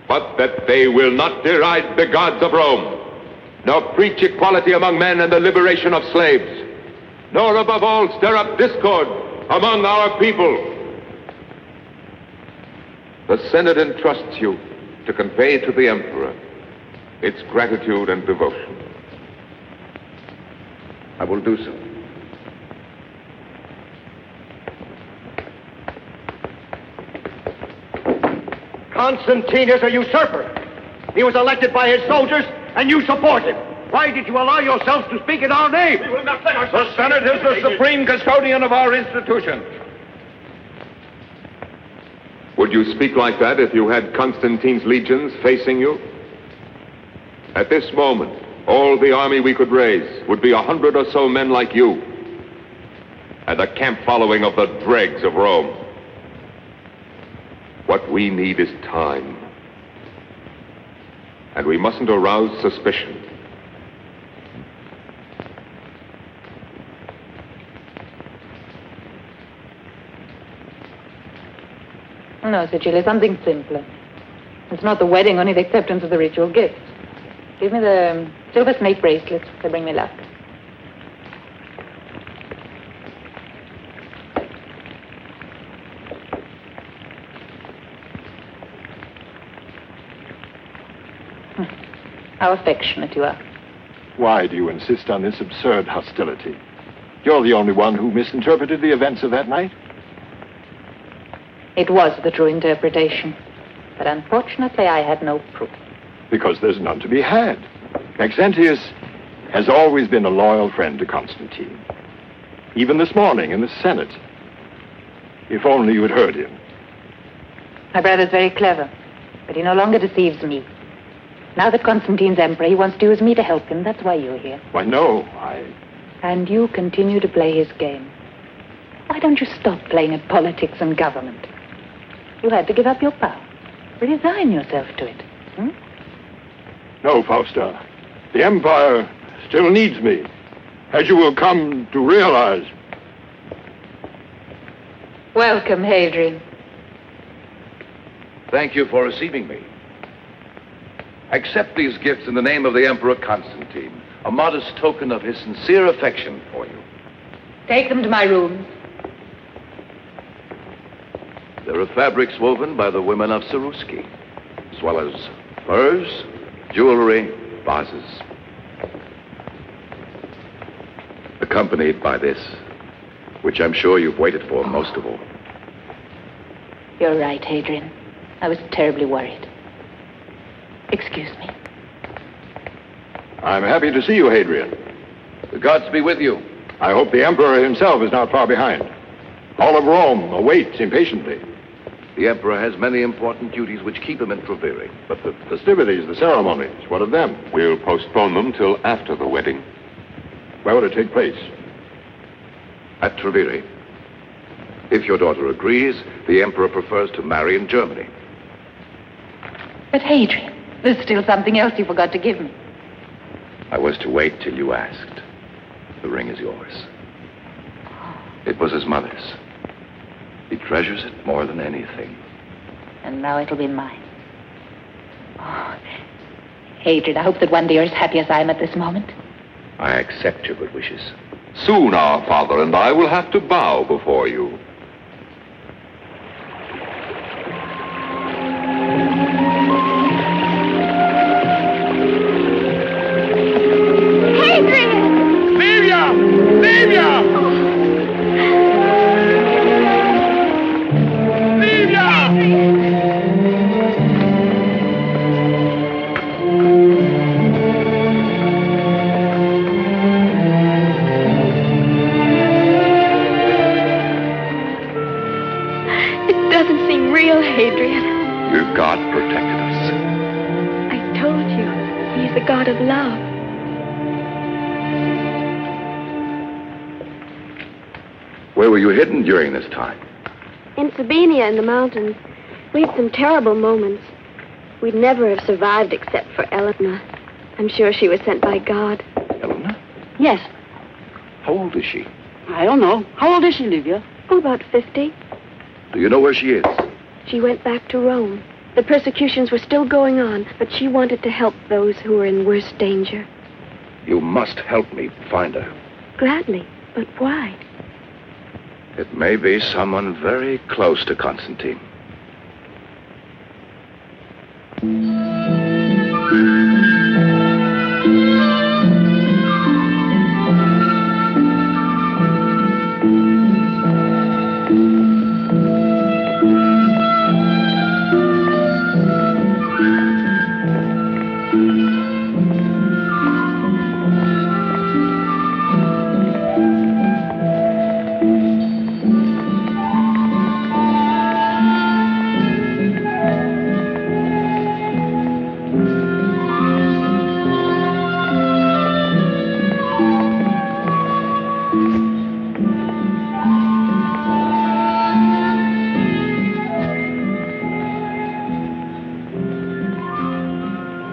but that they will not deride the gods of Rome, nor preach equality among men and the liberation of slaves, nor above all stir up discord among our people. The Senate entrusts you to convey to the Emperor its gratitude and devotion. I will do so. Constantine is a usurper. He was elected by his soldiers, and you support him. Why did you allow yourselves to speak in our name? We will not let ourselves... The Senate is the supreme custodian of our institution. Would you speak like that if you had Constantine's legions facing you? At this moment, all the army we could raise would be 100 or so men like you, and a camp following of the dregs of Rome. What we need is time. And we mustn't arouse suspicion. No, Sicily, something simpler. It's not the wedding, only the acceptance of the ritual gifts. Give me the silver snake bracelets. They bring me luck. How affectionate you are. Why do you insist on this absurd hostility? You're the only one who misinterpreted the events of that night. It was the true interpretation. But unfortunately, I had no proof. Because there's none to be had. Maxentius has always been a loyal friend to Constantine. Even this morning in the Senate. If only you had heard him. My brother's very clever, but he no longer deceives me. Now that Constantine's emperor, he wants to use me to help him. That's why you're here. Why, no, And you continue to play his game. Why don't you stop playing at politics and government? You had to give up your power. Resign yourself to it. No, Fausta. The Empire still needs me, as you will come to realize. Welcome, Hadrian. Thank you for receiving me. Accept these gifts in the name of the Emperor Constantine, a modest token of his sincere affection for you. Take them to my room. There are fabrics woven by the women of Saruski, as well as furs, jewelry, vases. Accompanied by this, which I'm sure you've waited for most of all. You're right, Hadrian. I was terribly worried. Excuse me. I'm happy to see you, Hadrian. The gods be with you. I hope the Emperor himself is not far behind. All of Rome awaits impatiently. The Emperor has many important duties which keep him in Tribune. But the festivities, the ceremonies, what of them? We'll postpone them till after the wedding. Where will it take place? At Tribune. If your daughter agrees, the Emperor prefers to marry in Germany. But Hadrian, there's still something else you forgot to give me. I was to wait till you asked. The ring is yours. It was his mother's. He treasures it more than anything. And now it'll be mine. Oh, Hadrian, I hope that one day you're as happy as I am at this moment. I accept your good wishes. Soon our father and I will have to bow before you. Where were you hidden during this time? In Sabina in the mountains. We had some terrible moments. We'd never have survived except for Eleanor. I'm sure she was sent by God. Eleanor? Yes. How old is she? I don't know. How old is she, Livia? Oh, about 50. Do you know where she is? She went back to Rome. The persecutions were still going on, but she wanted to help those who were in worse danger. You must help me find her. Gladly. But why? It may be someone very close to Constantine.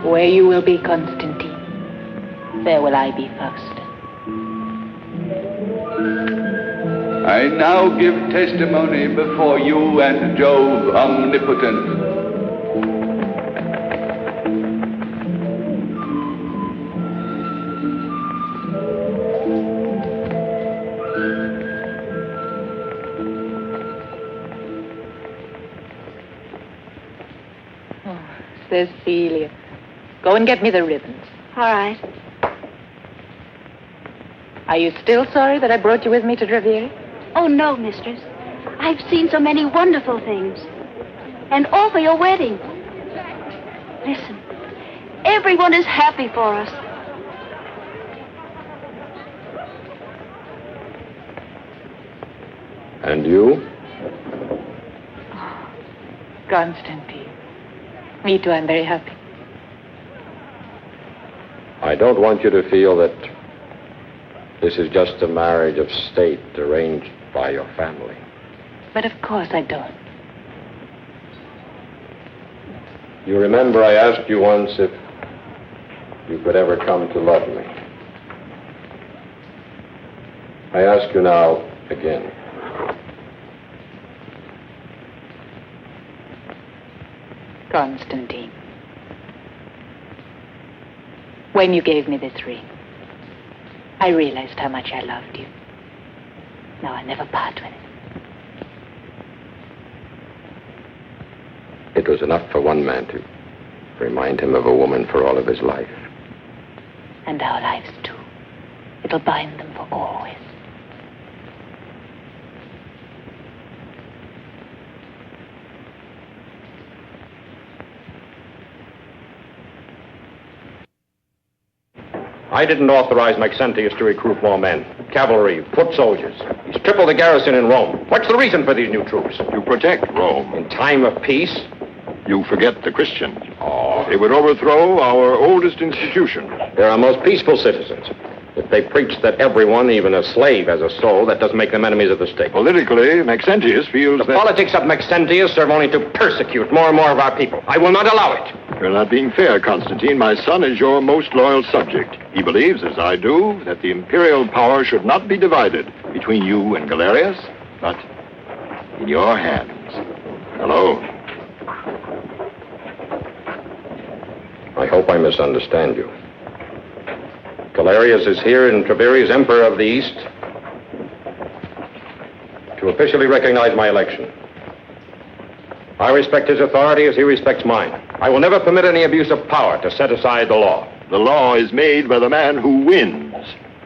Where you will be, Constantine, there will I be, Fausta. I now give testimony before you and Jove omnipotent. Cecilia. Go and get me the ribbons. All right. Are you still sorry that I brought you with me to Tribune? Oh, no, mistress. I've seen so many wonderful things. And all for your wedding. Listen. Everyone is happy for us. And you? Constantine. Me too, I'm very happy. I don't want you to feel that this is just a marriage of state arranged by your family. But of course I don't. You remember I asked you once if you could ever come to love me. I ask you now again. Constantine, when you gave me this ring, I realized how much I loved you. Now I'll never part with it. It was enough for one man to remind him of a woman for all of his life. And our lives too. It'll bind them for always. I didn't authorize Maxentius to recruit more men. Cavalry, foot soldiers. He's tripled the garrison in Rome. What's the reason for these new troops? To protect Rome. In time of peace? You forget the Christians. Oh. They would overthrow our oldest institution. They're our most peaceful citizens. If they preach that everyone, even a slave, has a soul, that doesn't make them enemies of the state. Politically, Maxentius feels the politics of Maxentius serve only to persecute more and more of our people. I will not allow it. You're not being fair, Constantine. My son is your most loyal subject. He believes, as I do, that the imperial power should not be divided between you and Galerius, but in your hands alone. I hope I misunderstand you. Galerius is here in Tribune as Emperor of the East to officially recognize my election. I respect his authority as he respects mine. I will never permit any abuse of power to set aside the law. The law is made by the man who wins.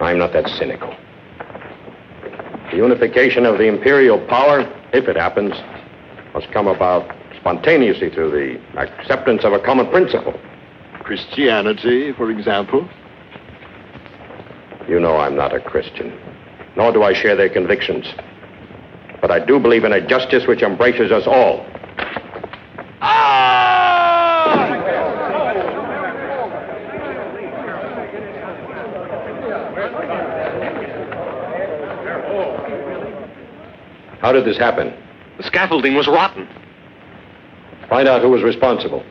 I'm not that cynical. The unification of the imperial power, if it happens, must come about spontaneously through the acceptance of a common principle. Christianity, for example? You know I'm not a Christian, nor do I share their convictions. But I do believe in a justice which embraces us all. How did this happen? The scaffolding was rotten. Find out who was responsible.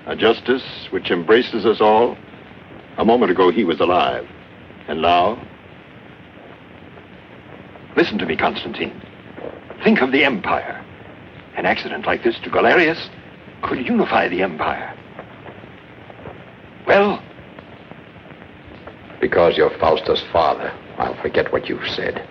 A justice which embraces us all. A moment ago, he was alive. And now? Listen to me, Constantine. Think of the Empire. An accident like this to Galerius could unify the Empire. Well? Because you're Faustus' father, I'll forget what you've said.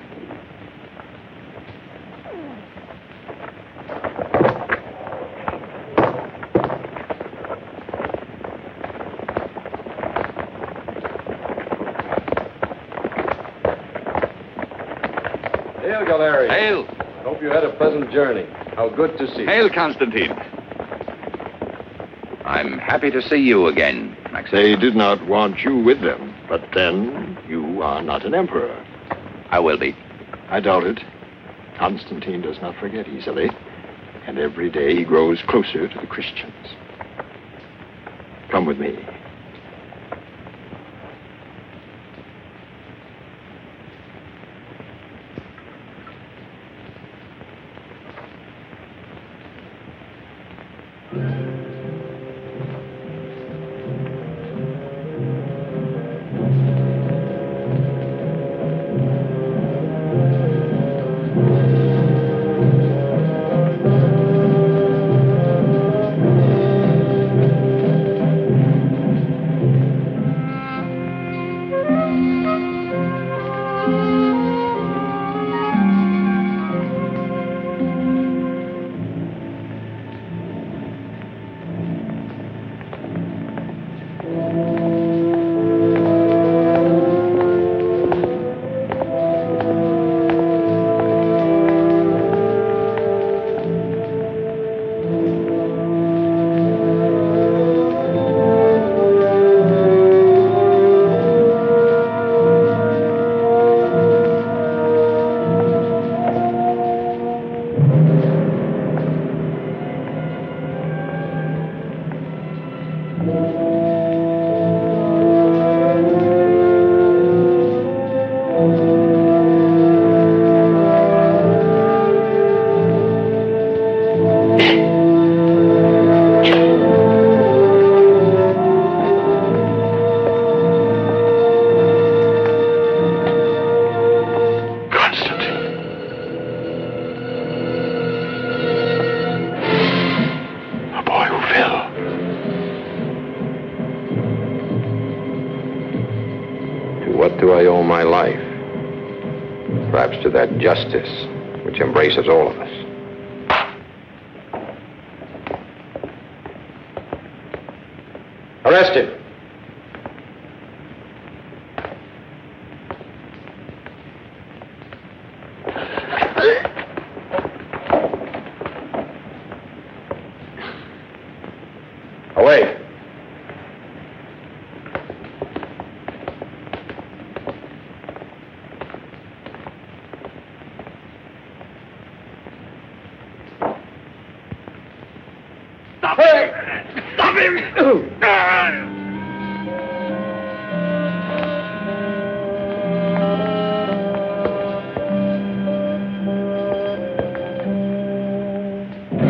Hail, Galerius. Hail. Hope you had a pleasant journey. How good to see you. Hail, Constantine. I'm happy to see you again, Maxentius. They did not want you with them, but then you are not an emperor. I will be. I doubt it. Constantine does not forget easily, and every day he grows closer to the Christians. Come with me. my life. Perhaps to that justice which embraces all of us. Arrest him. Away. Stop him! Stop him!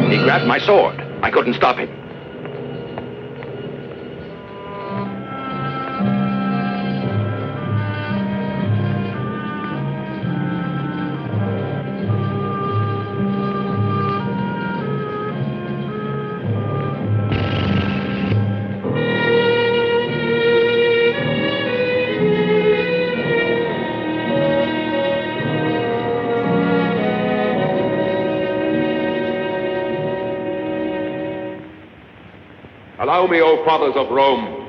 He grabbed my sword. I couldn't stop him. Allow me, O fathers of Rome,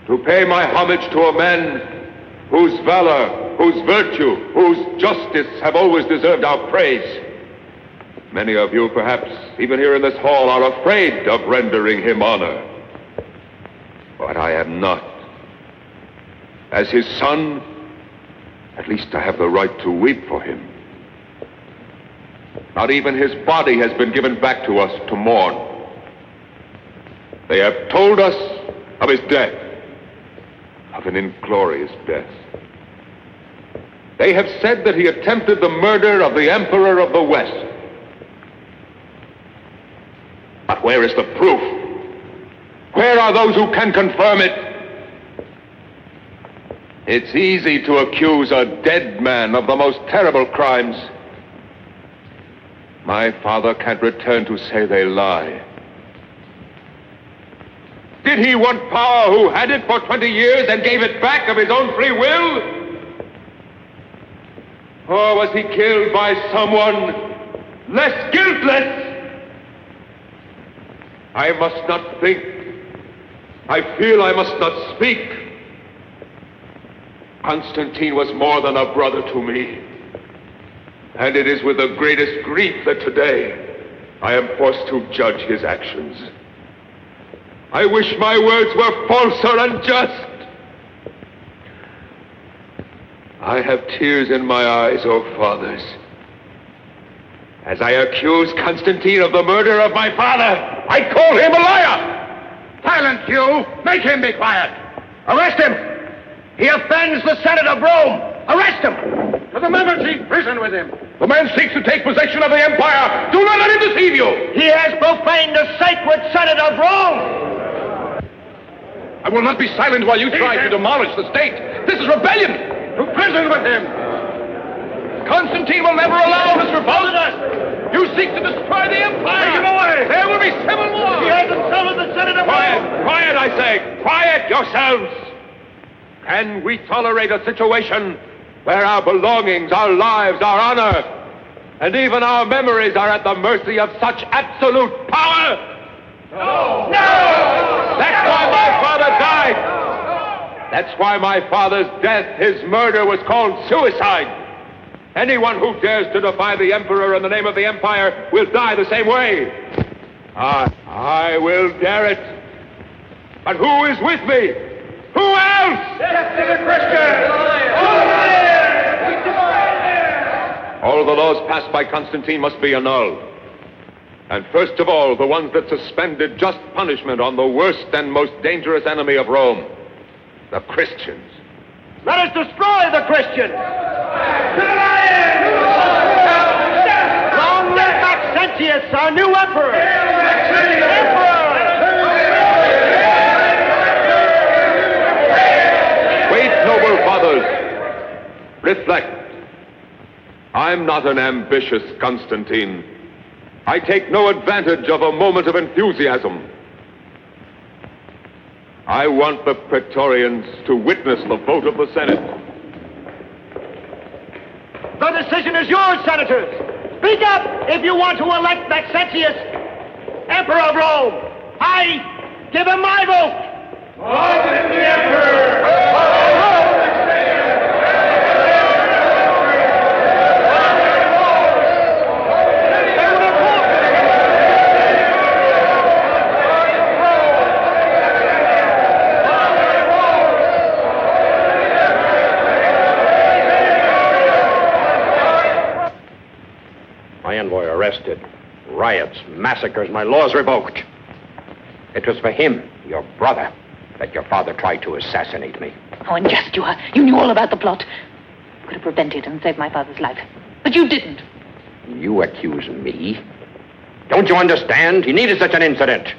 to pay my homage to a man whose valor, whose virtue, whose justice have always deserved our praise. Many of you, perhaps, even here in this hall, are afraid of rendering him honor. But I am not. As his son, at least I have the right to weep for him. Not even his body has been given back to us to mourn. They have told us of his death, of an inglorious death. They have said that he attempted the murder of the Emperor of the West. But where is the proof? Where are those who can confirm it? It's easy to accuse a dead man of the most terrible crimes. My father can't return to say they lie. Did he want power who had it for 20 years and gave it back of his own free will? Or was he killed by someone less guiltless? I must not think. I feel I must not speak. Constantine was more than a brother to me. And it is with the greatest grief that today I am forced to judge his actions. I wish my words were false or unjust. I have tears in my eyes, O fathers, as I accuse Constantine of the murder of my father. I call him a liar! Silence, you! Make him be quiet! Arrest him! He offends the Senate of Rome! Arrest him! To the membership prison with him! The man seeks to take possession of the empire! Do not let him deceive you! He has profaned the sacred Senate of Rome! I will not be silent while you try to demolish the state. This is rebellion! To prison with him! Constantine will never allow this revolt! You seek to destroy the empire! Take him away! There will be civil war! He has insulted the Senate of Quiet! Rome! Quiet, I say! Quiet yourselves! Can we tolerate a situation where our belongings, our lives, our honor, and even our memories are at the mercy of such absolute power? No! No! That's why my father died! That's why my father's death, his murder, was called suicide. Anyone who dares to defy the emperor in the name of the empire will die the same way. I will dare it. But who is with me? Who else? Death to the Christians! All the laws passed by Constantine must be annulled. And first of all, the ones that suspended just punishment on the worst and most dangerous enemy of Rome, the Christians. Let us destroy the Christians! Long live Maxentius, our new emperor! Wait, noble fathers. Reflect. I'm not an ambitious Constantine. I take no advantage of a moment of enthusiasm. I want the Praetorians to witness the vote of the Senate. The decision is yours, senators. Speak up if you want to elect Maxentius Emperor of Rome. I give him my vote. Vote in the Emperor! My envoy arrested. Riots, massacres, my laws revoked. It was for him, your brother, that your father tried to assassinate me. How unjust you are. You knew all about the plot. You could have prevented and saved my father's life. But you didn't. You accuse me? Don't you understand? He needed such an incident.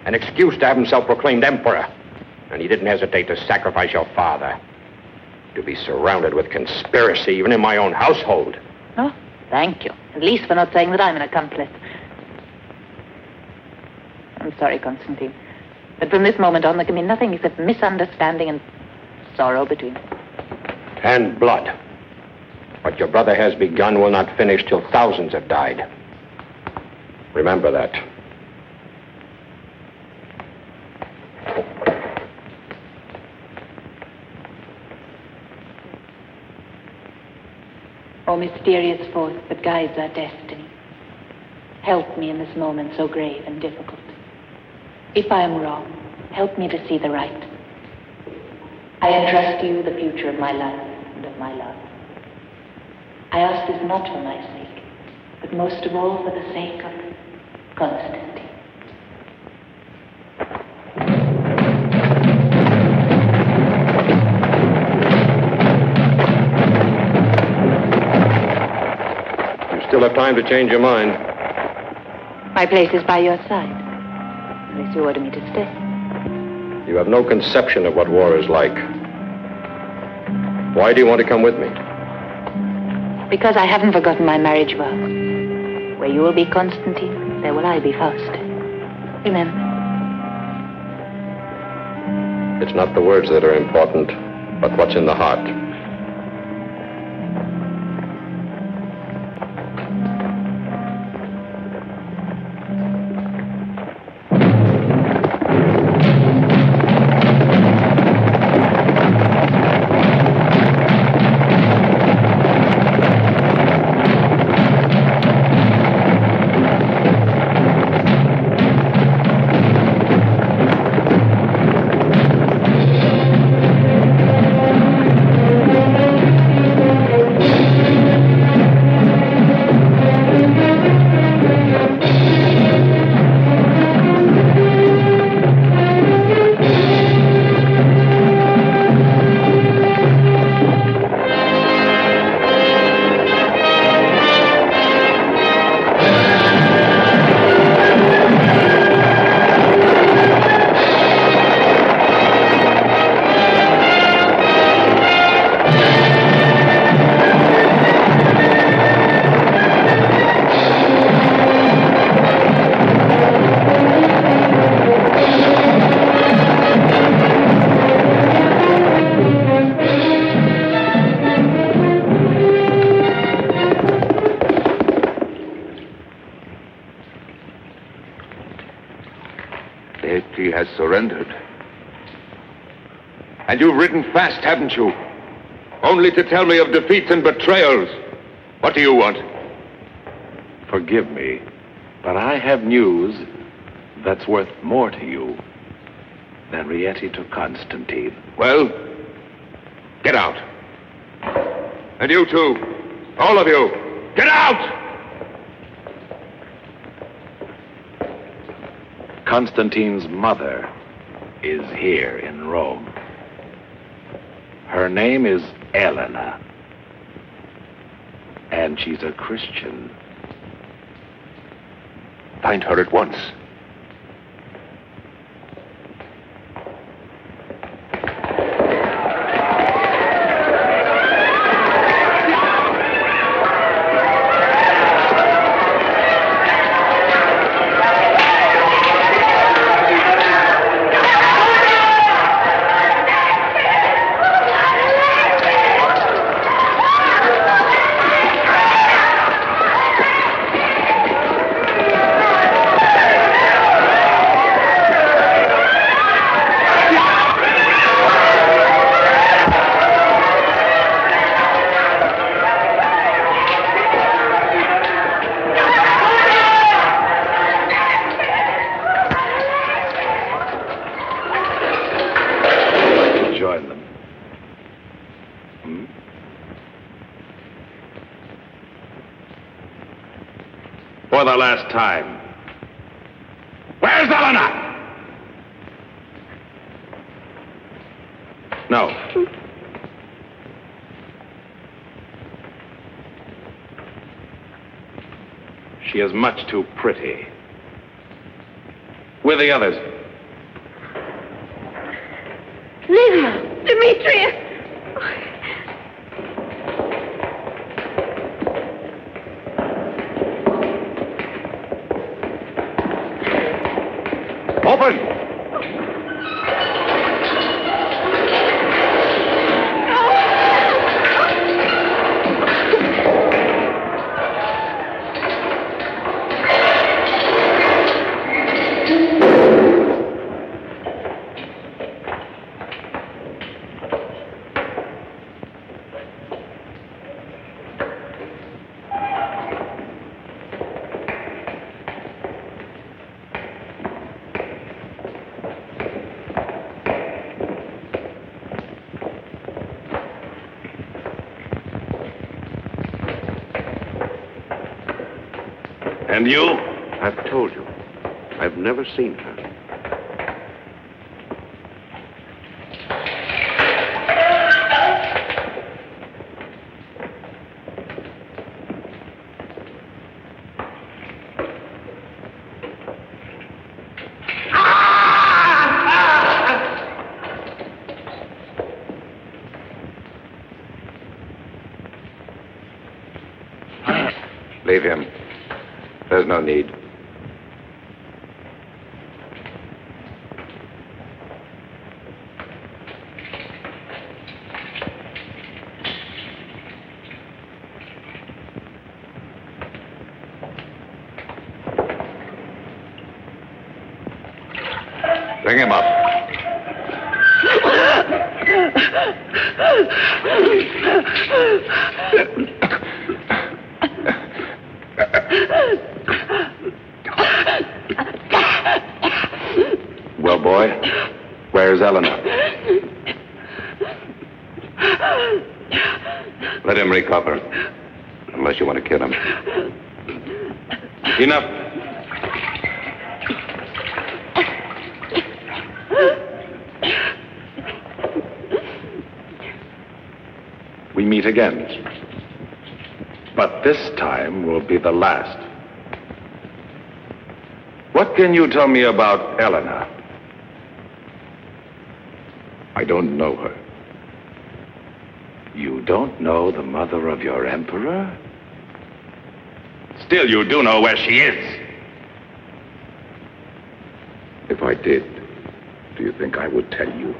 An excuse to have himself proclaimed emperor. And he didn't hesitate to sacrifice your father. To be surrounded with conspiracy, even in my own household. Oh, thank you. At least for not saying that I'm an accomplice. I'm sorry, Constantine. But from this moment on, there can be nothing except misunderstanding and sorrow between us. And blood. What your brother has begun will not finish till thousands have died. Remember that. O mysterious force that guides our destiny, help me in this moment so grave and difficult. If I am wrong, help me to see the right. I entrust to you the future of my life and of my love. I ask this not for my sake, but most of all for the sake of Constantine. Still have time to change your mind. My place is by your side, unless you order me to stay. You have no conception of what war is like. Why do you want to come with me? Because I haven't forgotten my marriage vows. Where you will be Constantine, there will I be Fausta. Remember. It's not the words that are important, but what's in the heart. He has surrendered. And you've ridden fast, haven't you? Only to tell me of defeats and betrayals. What do you want? Forgive me, but I have news that's worth more to you than Rieti to Constantine. Well, get out. And you too. All of you. Get out! Constantine's mother is here in Rome. Her name is Elena. And she's a Christian. Find her at once. For the last time. Where's Elena? No. She is much too pretty. With the others. Livia! Demetrius! Open! And you? I've told you. I've never seen her. Leave him. There's no need. Bring him up. Well, boy, where's Eleanor? Let him recover, unless you want to kill him. Enough. We meet again. But this time will be the last. What can you tell me about Eleanor? I don't know her. You don't know the mother of your emperor? Still, you do know where she is. If I did, do you think I would tell you?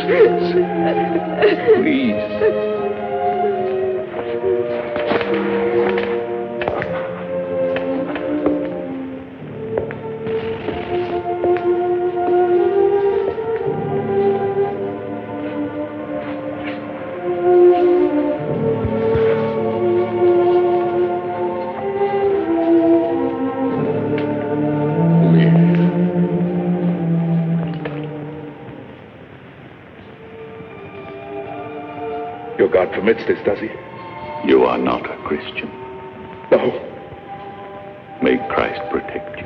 Please. Your God permits this, does he? You are not a Christian. No. May Christ protect you.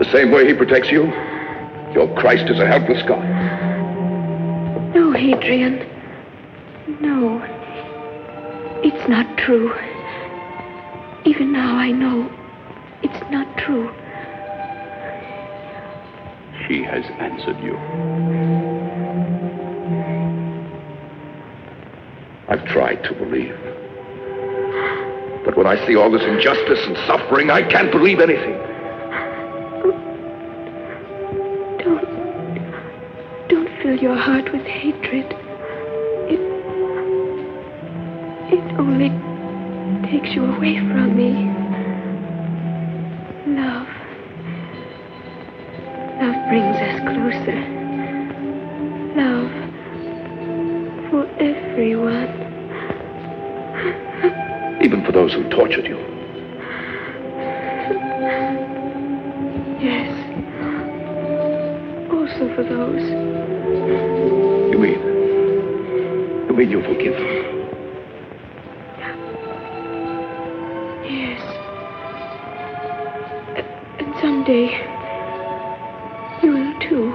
The same way he protects you? Your Christ is a helpless God. No, Hadrian. No. It's not true. Even now I know it's not true. She has answered you. I've tried to believe. But when I see all this injustice and suffering, I can't believe anything. Don't fill your heart with hatred. It only takes you away from me. Love. Love brings us closer. Love for everyone. Even for those who tortured you. Yes. Also for those. You mean you forgive them? Yes. And someday, you will too.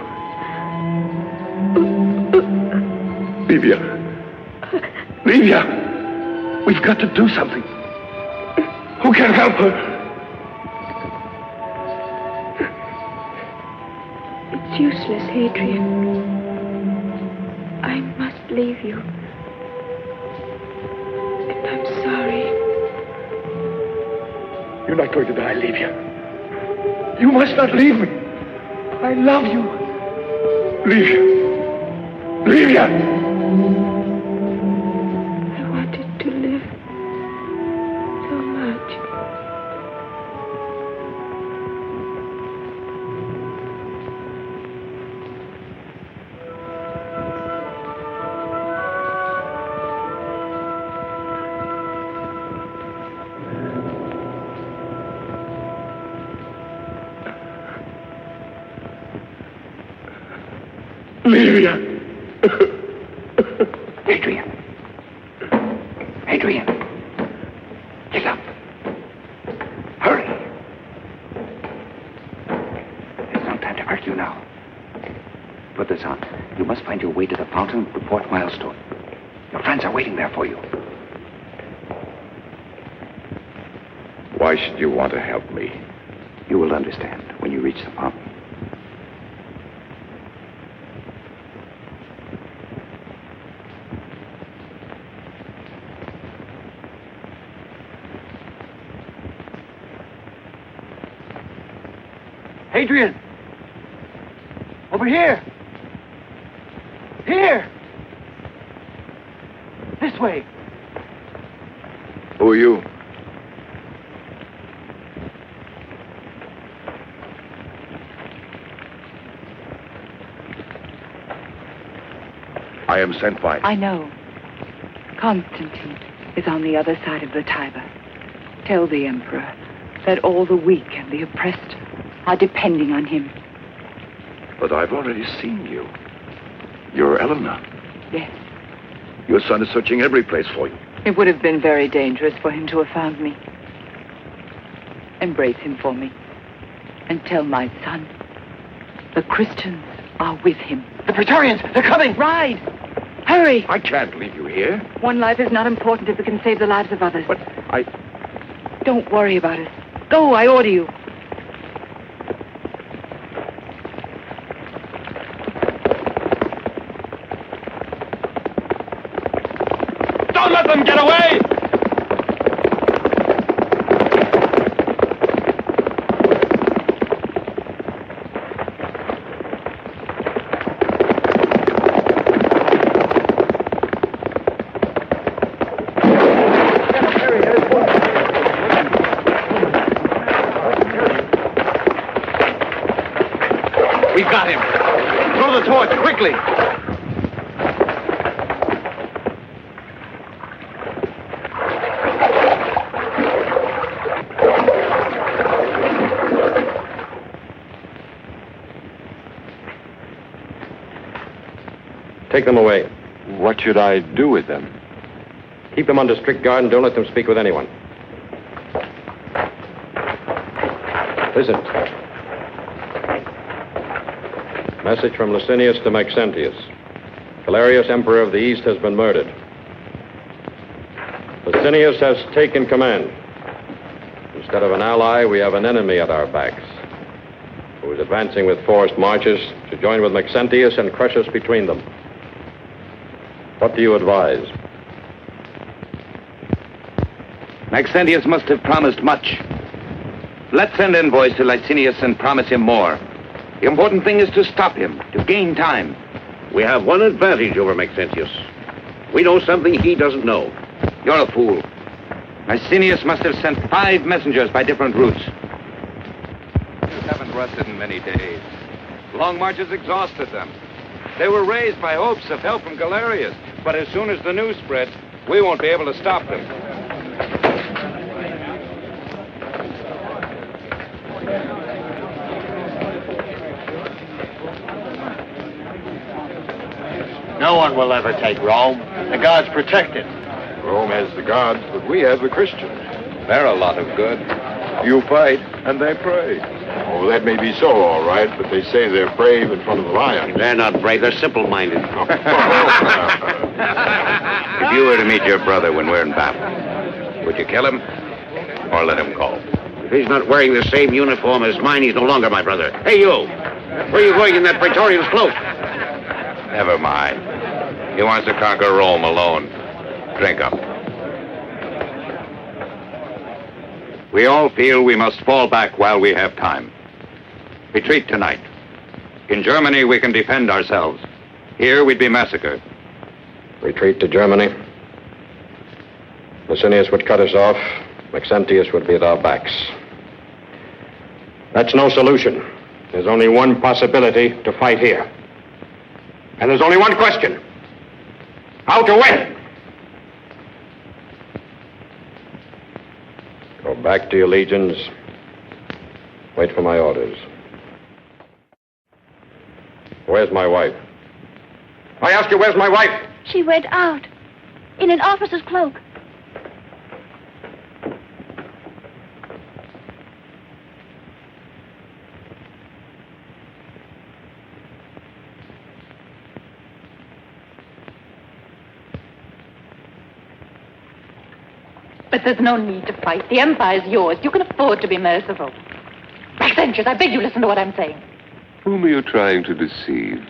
Livia. Livia! We've got to do something. Who can help her? It's useless, Hadrian. I must leave you. And I'm sorry. You're not going to die, Livia. You must not leave me. I love you. Livia. Livia! To live so much. Livia! Adrian! Adrian! Get up! Hurry! There's no time to argue now. Put this on. You must find your way to the fountain of the fourth milestone. Your friends are waiting there for you. Why should you want to help me? You will understand when you reach the fountain. Hadrian! Over here! Here! This way! Who are you? I am sent by... I know. Constantine is on the other side of the Tiber. Tell the Emperor that all the weak and the oppressed are depending on him. But I've already seen you. You're Eleanor. Yes. Your son is searching every place for you. It would have been very dangerous for him to have found me. Embrace him for me. And tell my son the Christians are with him. The Praetorians! They're coming! Ride! Hurry! I can't leave you here. One life is not important if it can save the lives of others. But I... Don't worry about us. Go, I order you. Don't let them get away! the torch, quickly! Take them away. What should I do with them? Keep them under strict guard and don't let them speak with anyone. Listen. Message from Licinius to Maxentius. Galerius, Emperor of the East, has been murdered. Licinius has taken command. Instead of an ally, we have an enemy at our backs, who is advancing with forced marches to join with Maxentius and crush us between them. What do you advise? Maxentius must have promised much. Let's send envoys to Licinius and promise him more. The important thing is to stop him, to gain time. We have one advantage over Maxentius. We know something he doesn't know. You're a fool. Licinius must have sent 5 messengers by different routes. You haven't rested in many days. Long marches exhausted them. They were raised by hopes of help from Galerius, but as soon as the news spread, we won't be able to stop them. No one will ever take Rome. The gods protect it. Rome has the gods, but we have the Christians. They're a lot of good. You fight, and they pray. Oh, that may be so, all right, but they say they're brave in front of the lion. They're not brave, they're simple-minded. If you were to meet your brother when we're in battle, would you kill him or let him go? If he's not wearing the same uniform as mine, he's no longer my brother. Hey, you! Where are you going in that Praetorian's cloak? Never mind. He wants to conquer Rome alone. Drink up. We all feel we must fall back while we have time. Retreat tonight. In Germany, we can defend ourselves. Here, we'd be massacred. Retreat to Germany. Licinius would cut us off. Maxentius would be at our backs. That's no solution. There's only one possibility to fight here. And there's only one question. How to win? Go back to your legions. Wait for my orders. Where's my wife? I ask you, where's my wife? She went out in an officer's cloak. But there's no need to fight. The Empire's yours. You can afford to be merciful. Maxentius, I beg you listen to what I'm saying. Whom are you trying to deceive?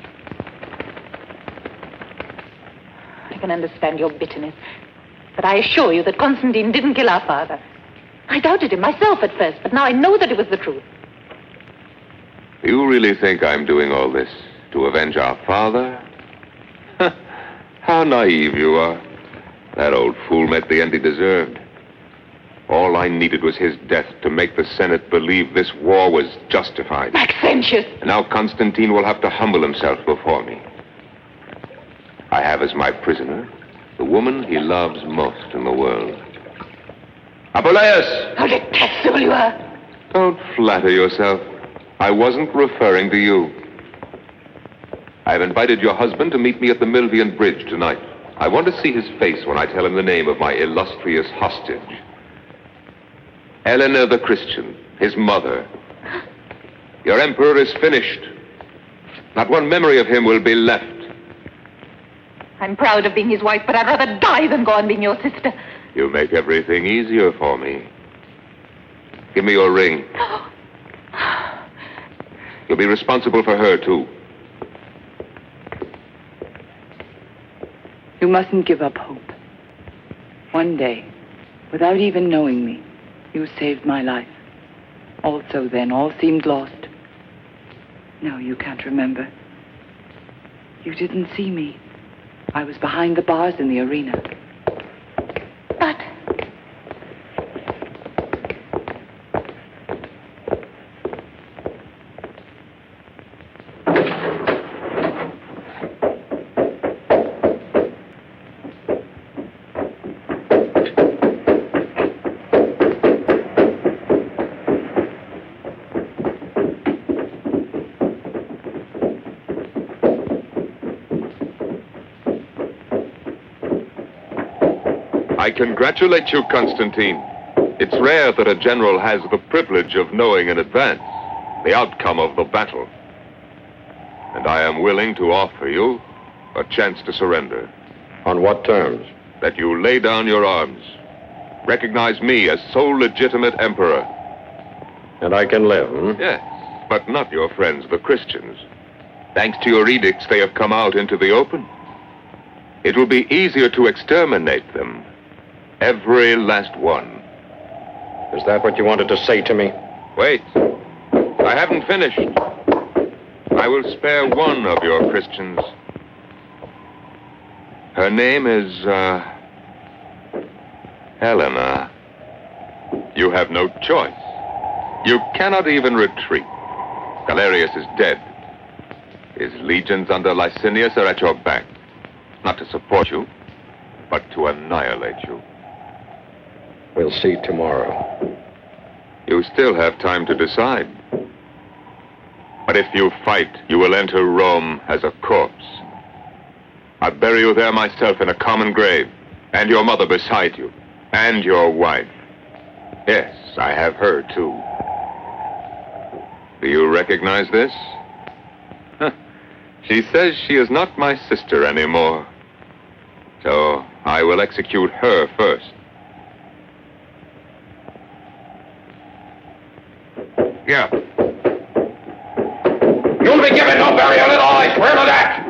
I can understand your bitterness. But I assure you that Constantine didn't kill our father. I doubted him myself at first, but now I know that it was the truth. You really think I'm doing all this to avenge our father? How naive you are. That old fool met the end he deserved. All I needed was his death to make the Senate believe this war was justified. Maxentius! And now Constantine will have to humble himself before me. I have as my prisoner the woman he loves most in the world. Apuleius! How detestable you are! Don't flatter yourself. I wasn't referring to you. I've invited your husband to meet me at the Milvian Bridge tonight. I want to see his face when I tell him the name of my illustrious hostage. Eleanor the Christian, his mother. Your emperor is finished. Not one memory of him will be left. I'm proud of being his wife, but I'd rather die than go on being your sister. You make everything easier for me. Give me your ring. You'll be responsible for her, too. You mustn't give up hope. One day, without even knowing me, you saved my life. Also then, all seemed lost. No, you can't remember. You didn't see me. I was behind the bars in the arena. But... I congratulate you, Constantine. It's rare that a general has the privilege of knowing in advance the outcome of the battle. And I am willing to offer you a chance to surrender. On what terms? That you lay down your arms. Recognize me as sole legitimate emperor. And I can live, Yes, but not your friends, the Christians. Thanks to your edicts, they have come out into the open. It will be easier to exterminate them. Every last one. Is that what you wanted to say to me? Wait. I haven't finished. I will spare one of your Christians. Her name is, Helena. You have no choice. You cannot even retreat. Galerius is dead. His legions under Licinius are at your back. Not to support you, but to annihilate you. We'll see tomorrow. You still have time to decide. But if you fight, you will enter Rome as a corpse. I'll bury you there myself in a common grave, and your mother beside you, and your wife. Yes, I have her too. Do you recognize this? She says she is not my sister anymore. So I will execute her first. Yeah. You'll be given no burial at all, I swear to that!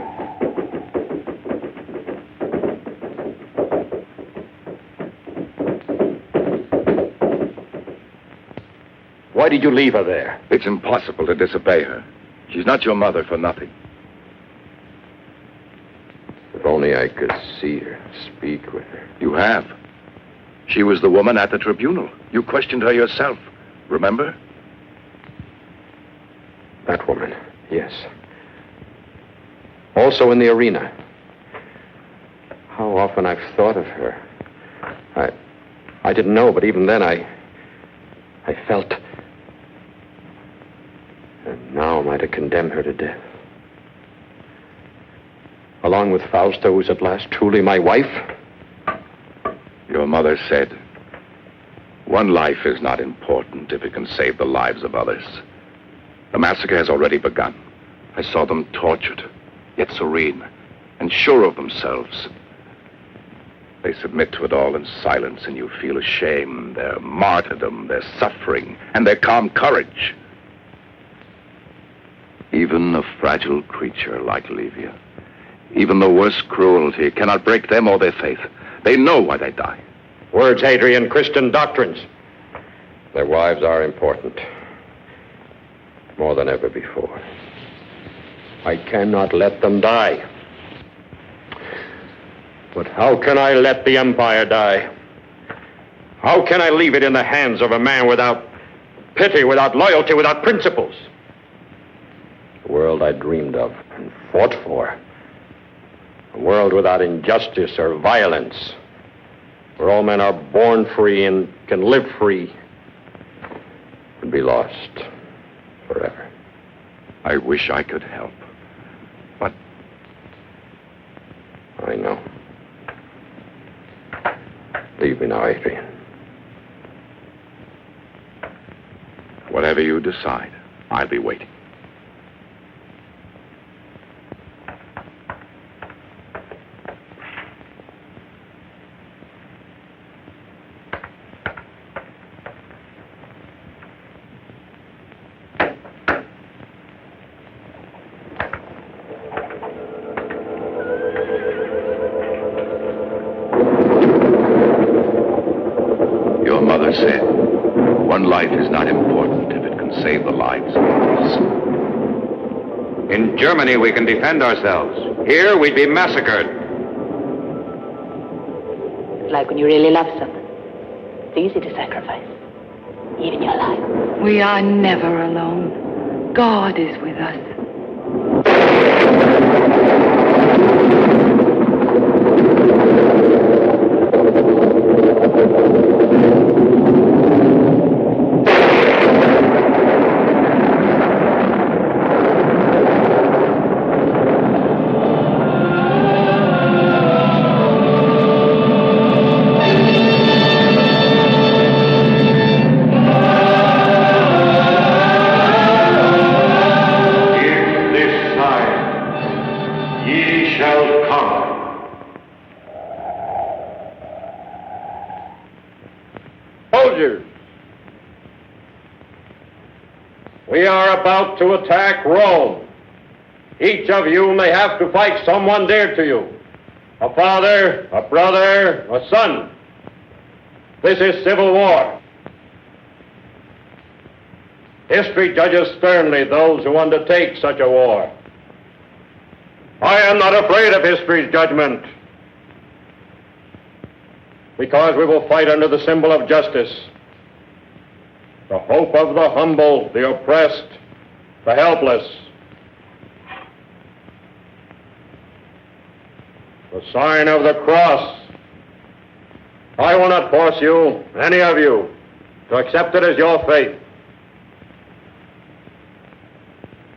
Why did you leave her there? It's impossible to disobey her. She's not your mother for nothing. If only I could see her, speak with her. You have. She was the woman at the tribunal. You questioned her yourself. Remember? That woman, yes. Also in the arena. How often I've thought of her. I didn't know, but even then I felt. And now am I to condemn her to death? Along with Fausta, who's at last truly my wife? Your mother said, one life is not important if it can save the lives of others. The massacre has already begun. I saw them tortured, yet serene, and sure of themselves. They submit to it all in silence, and you feel ashamed, their martyrdom, their suffering, and their calm courage. Even a fragile creature like Livia, even the worst cruelty cannot break them or their faith. They know why they die. Words, Hadrian, Christian doctrines. Their wives are important. More than ever before. I cannot let them die. But how can I let the empire die? How can I leave it in the hands of a man without pity, without loyalty, without principles? The world I dreamed of and fought for. A world without injustice or violence, where all men are born free and can live free, would be lost forever. I wish I could help, but... I know. Leave me now, Adrian. Whatever you decide, I'll be waiting. Said, one life is not important if it can save the lives of others. In Germany, we can defend ourselves. Here, we'd be massacred. It's like when you really love someone. It's easy to sacrifice, even your life. We are never alone. God is with us. soldiers. We are about to attack Rome. Each of you may have to fight someone dear to you. A father, a brother, a son. This is civil war. History judges sternly those who undertake such a war. I am not afraid of history's judgment, because we will fight under the symbol of justice, the hope of the humble, the oppressed, the helpless, the sign of the cross. I will not force you, any of you, to accept it as your fate.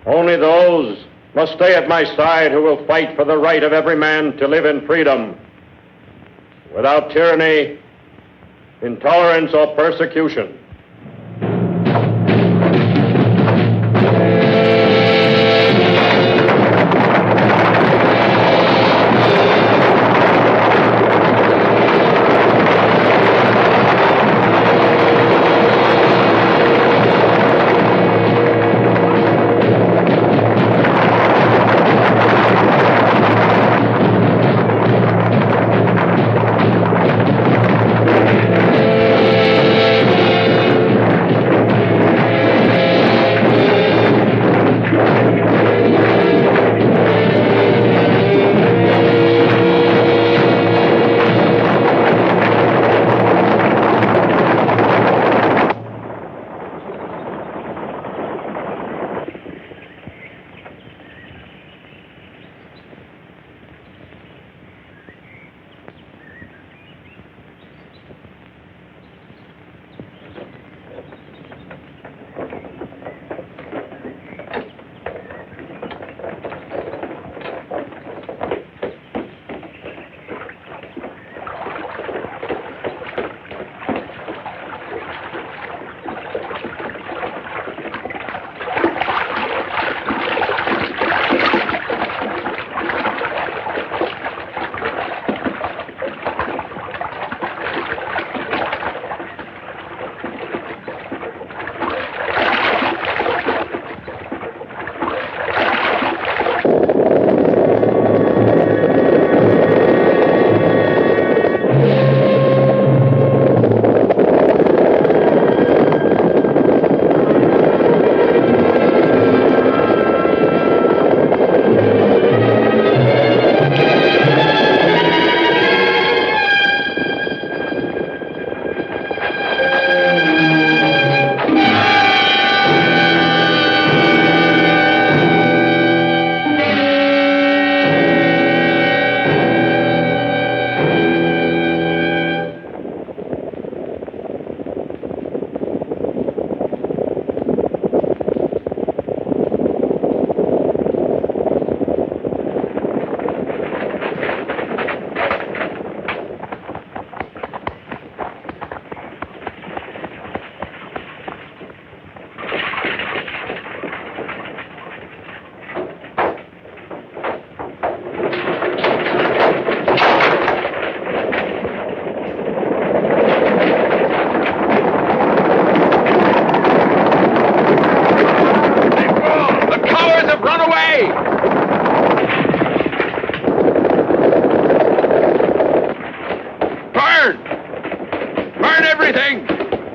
Only those must stay at my side who will fight for the right of every man to live in freedom, without tyranny, intolerance, or persecution.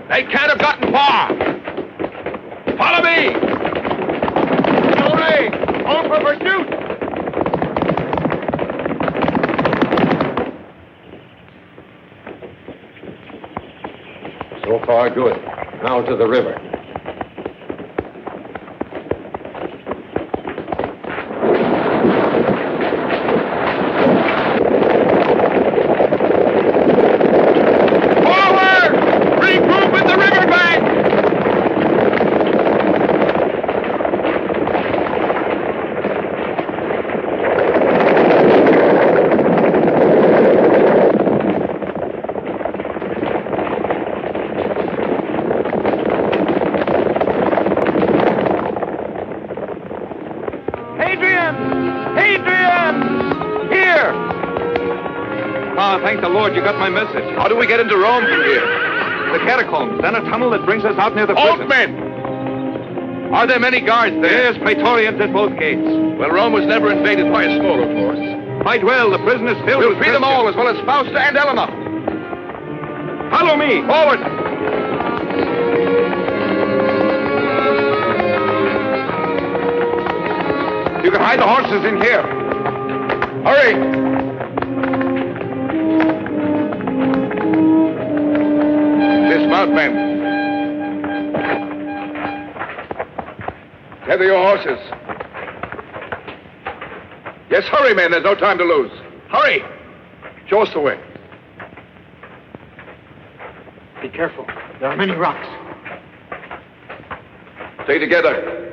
They can't have gotten far. Follow me. Hooray! On for pursuit. So far, good. Now to the river. Thank the Lord you got my message. How do we get into Rome from here? The catacombs, then a tunnel that brings us out near the prison. Old men! Are there many guards there? Yes, Praetorians at both gates. Well, Rome was never invaded by a smaller force. Quite well. The prison is filled We'll with free them all, as well as Fausta and Elena. Follow me. Forward! You can hide the horses in here. Hurry! Dismount, men. Tether your horses. Yes, hurry, men. There's no time to lose. Hurry! Show us the way. Be careful. There are many rocks. Stay together.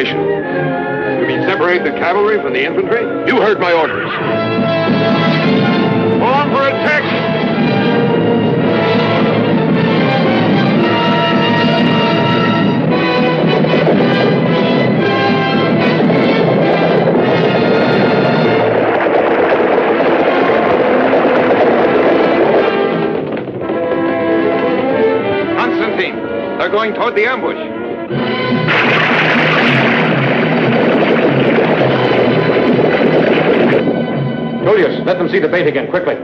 You mean separate the cavalry from the infantry? You heard my orders. On for attack! Constantine, they're going toward the ambush. Julius, let them see the bait again, quickly.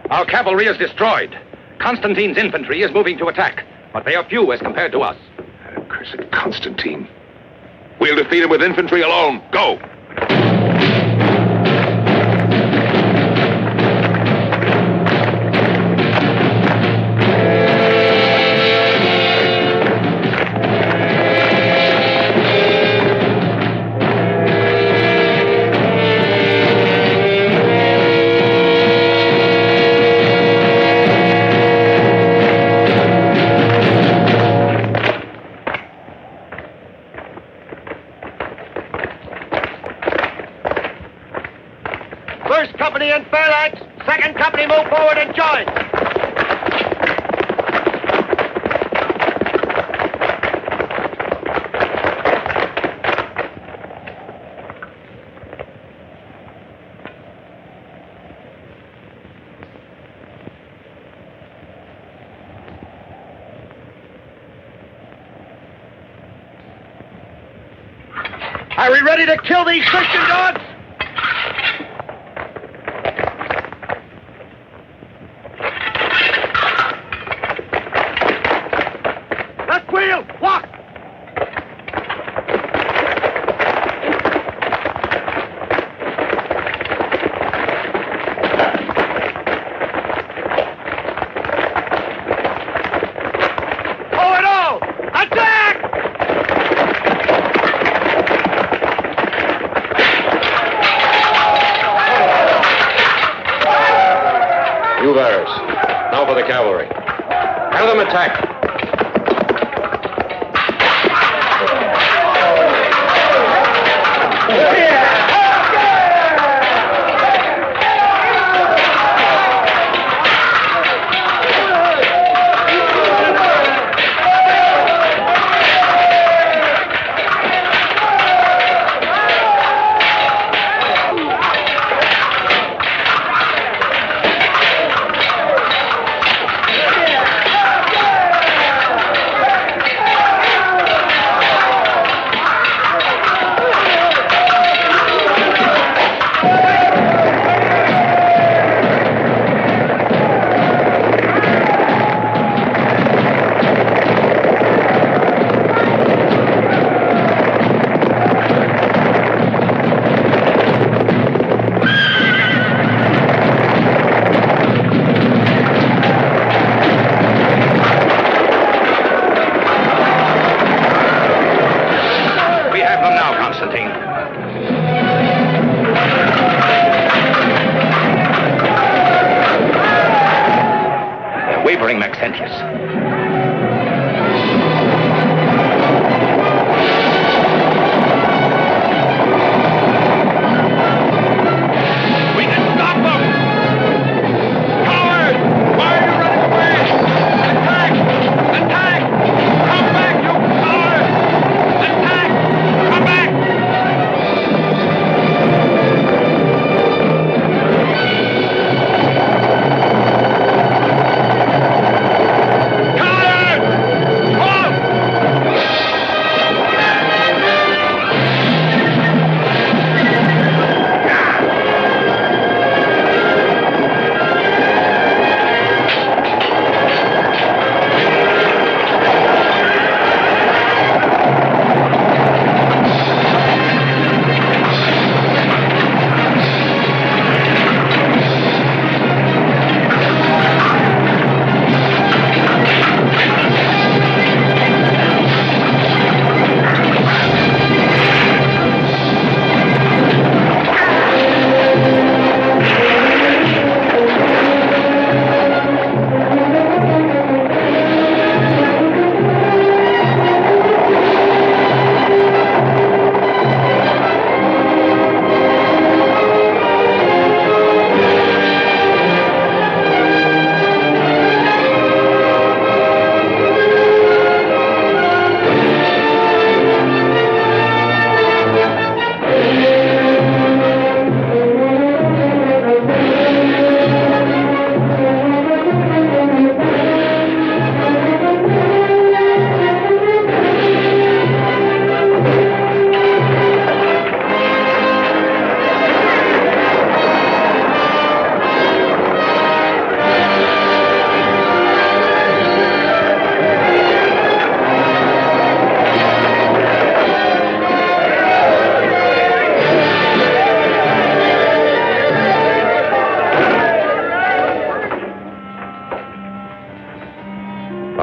Our cavalry is destroyed. Constantine's infantry is moving to attack, but they are few as compared to us. Cursed Constantine. We'll defeat him with infantry alone. Go! First company in phalanx. Second company move forward and join. Are we ready to kill these Christian dogs? Left wheel, walk! Forward all! Attack! You bearers. Now for the cavalry. Have them attack. We have them now, Constantine. They're wavering, Maxentius. We can stop them! Cowards! Why are you running away? Attack! Attack! Come back, you cowards! Attack! Come back!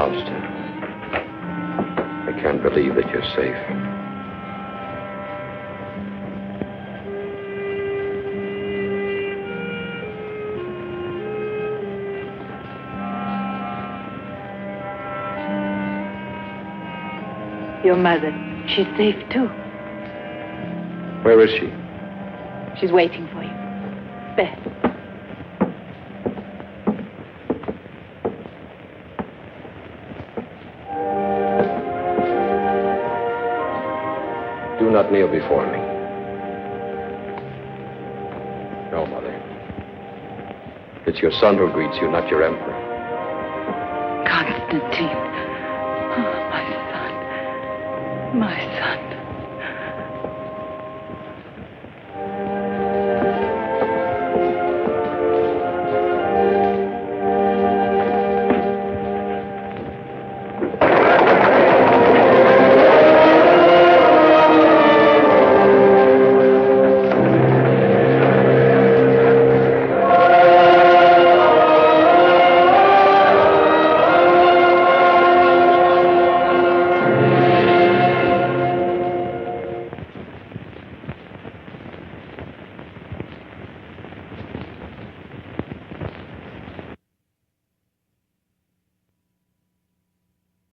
Faust. I can't believe that you're safe. Your mother, she's safe too. Where is she? She's waiting for you. There. Do not kneel before me. No, Mother. It's your son who greets you, not your emperor. Constantine. Oh, my son. My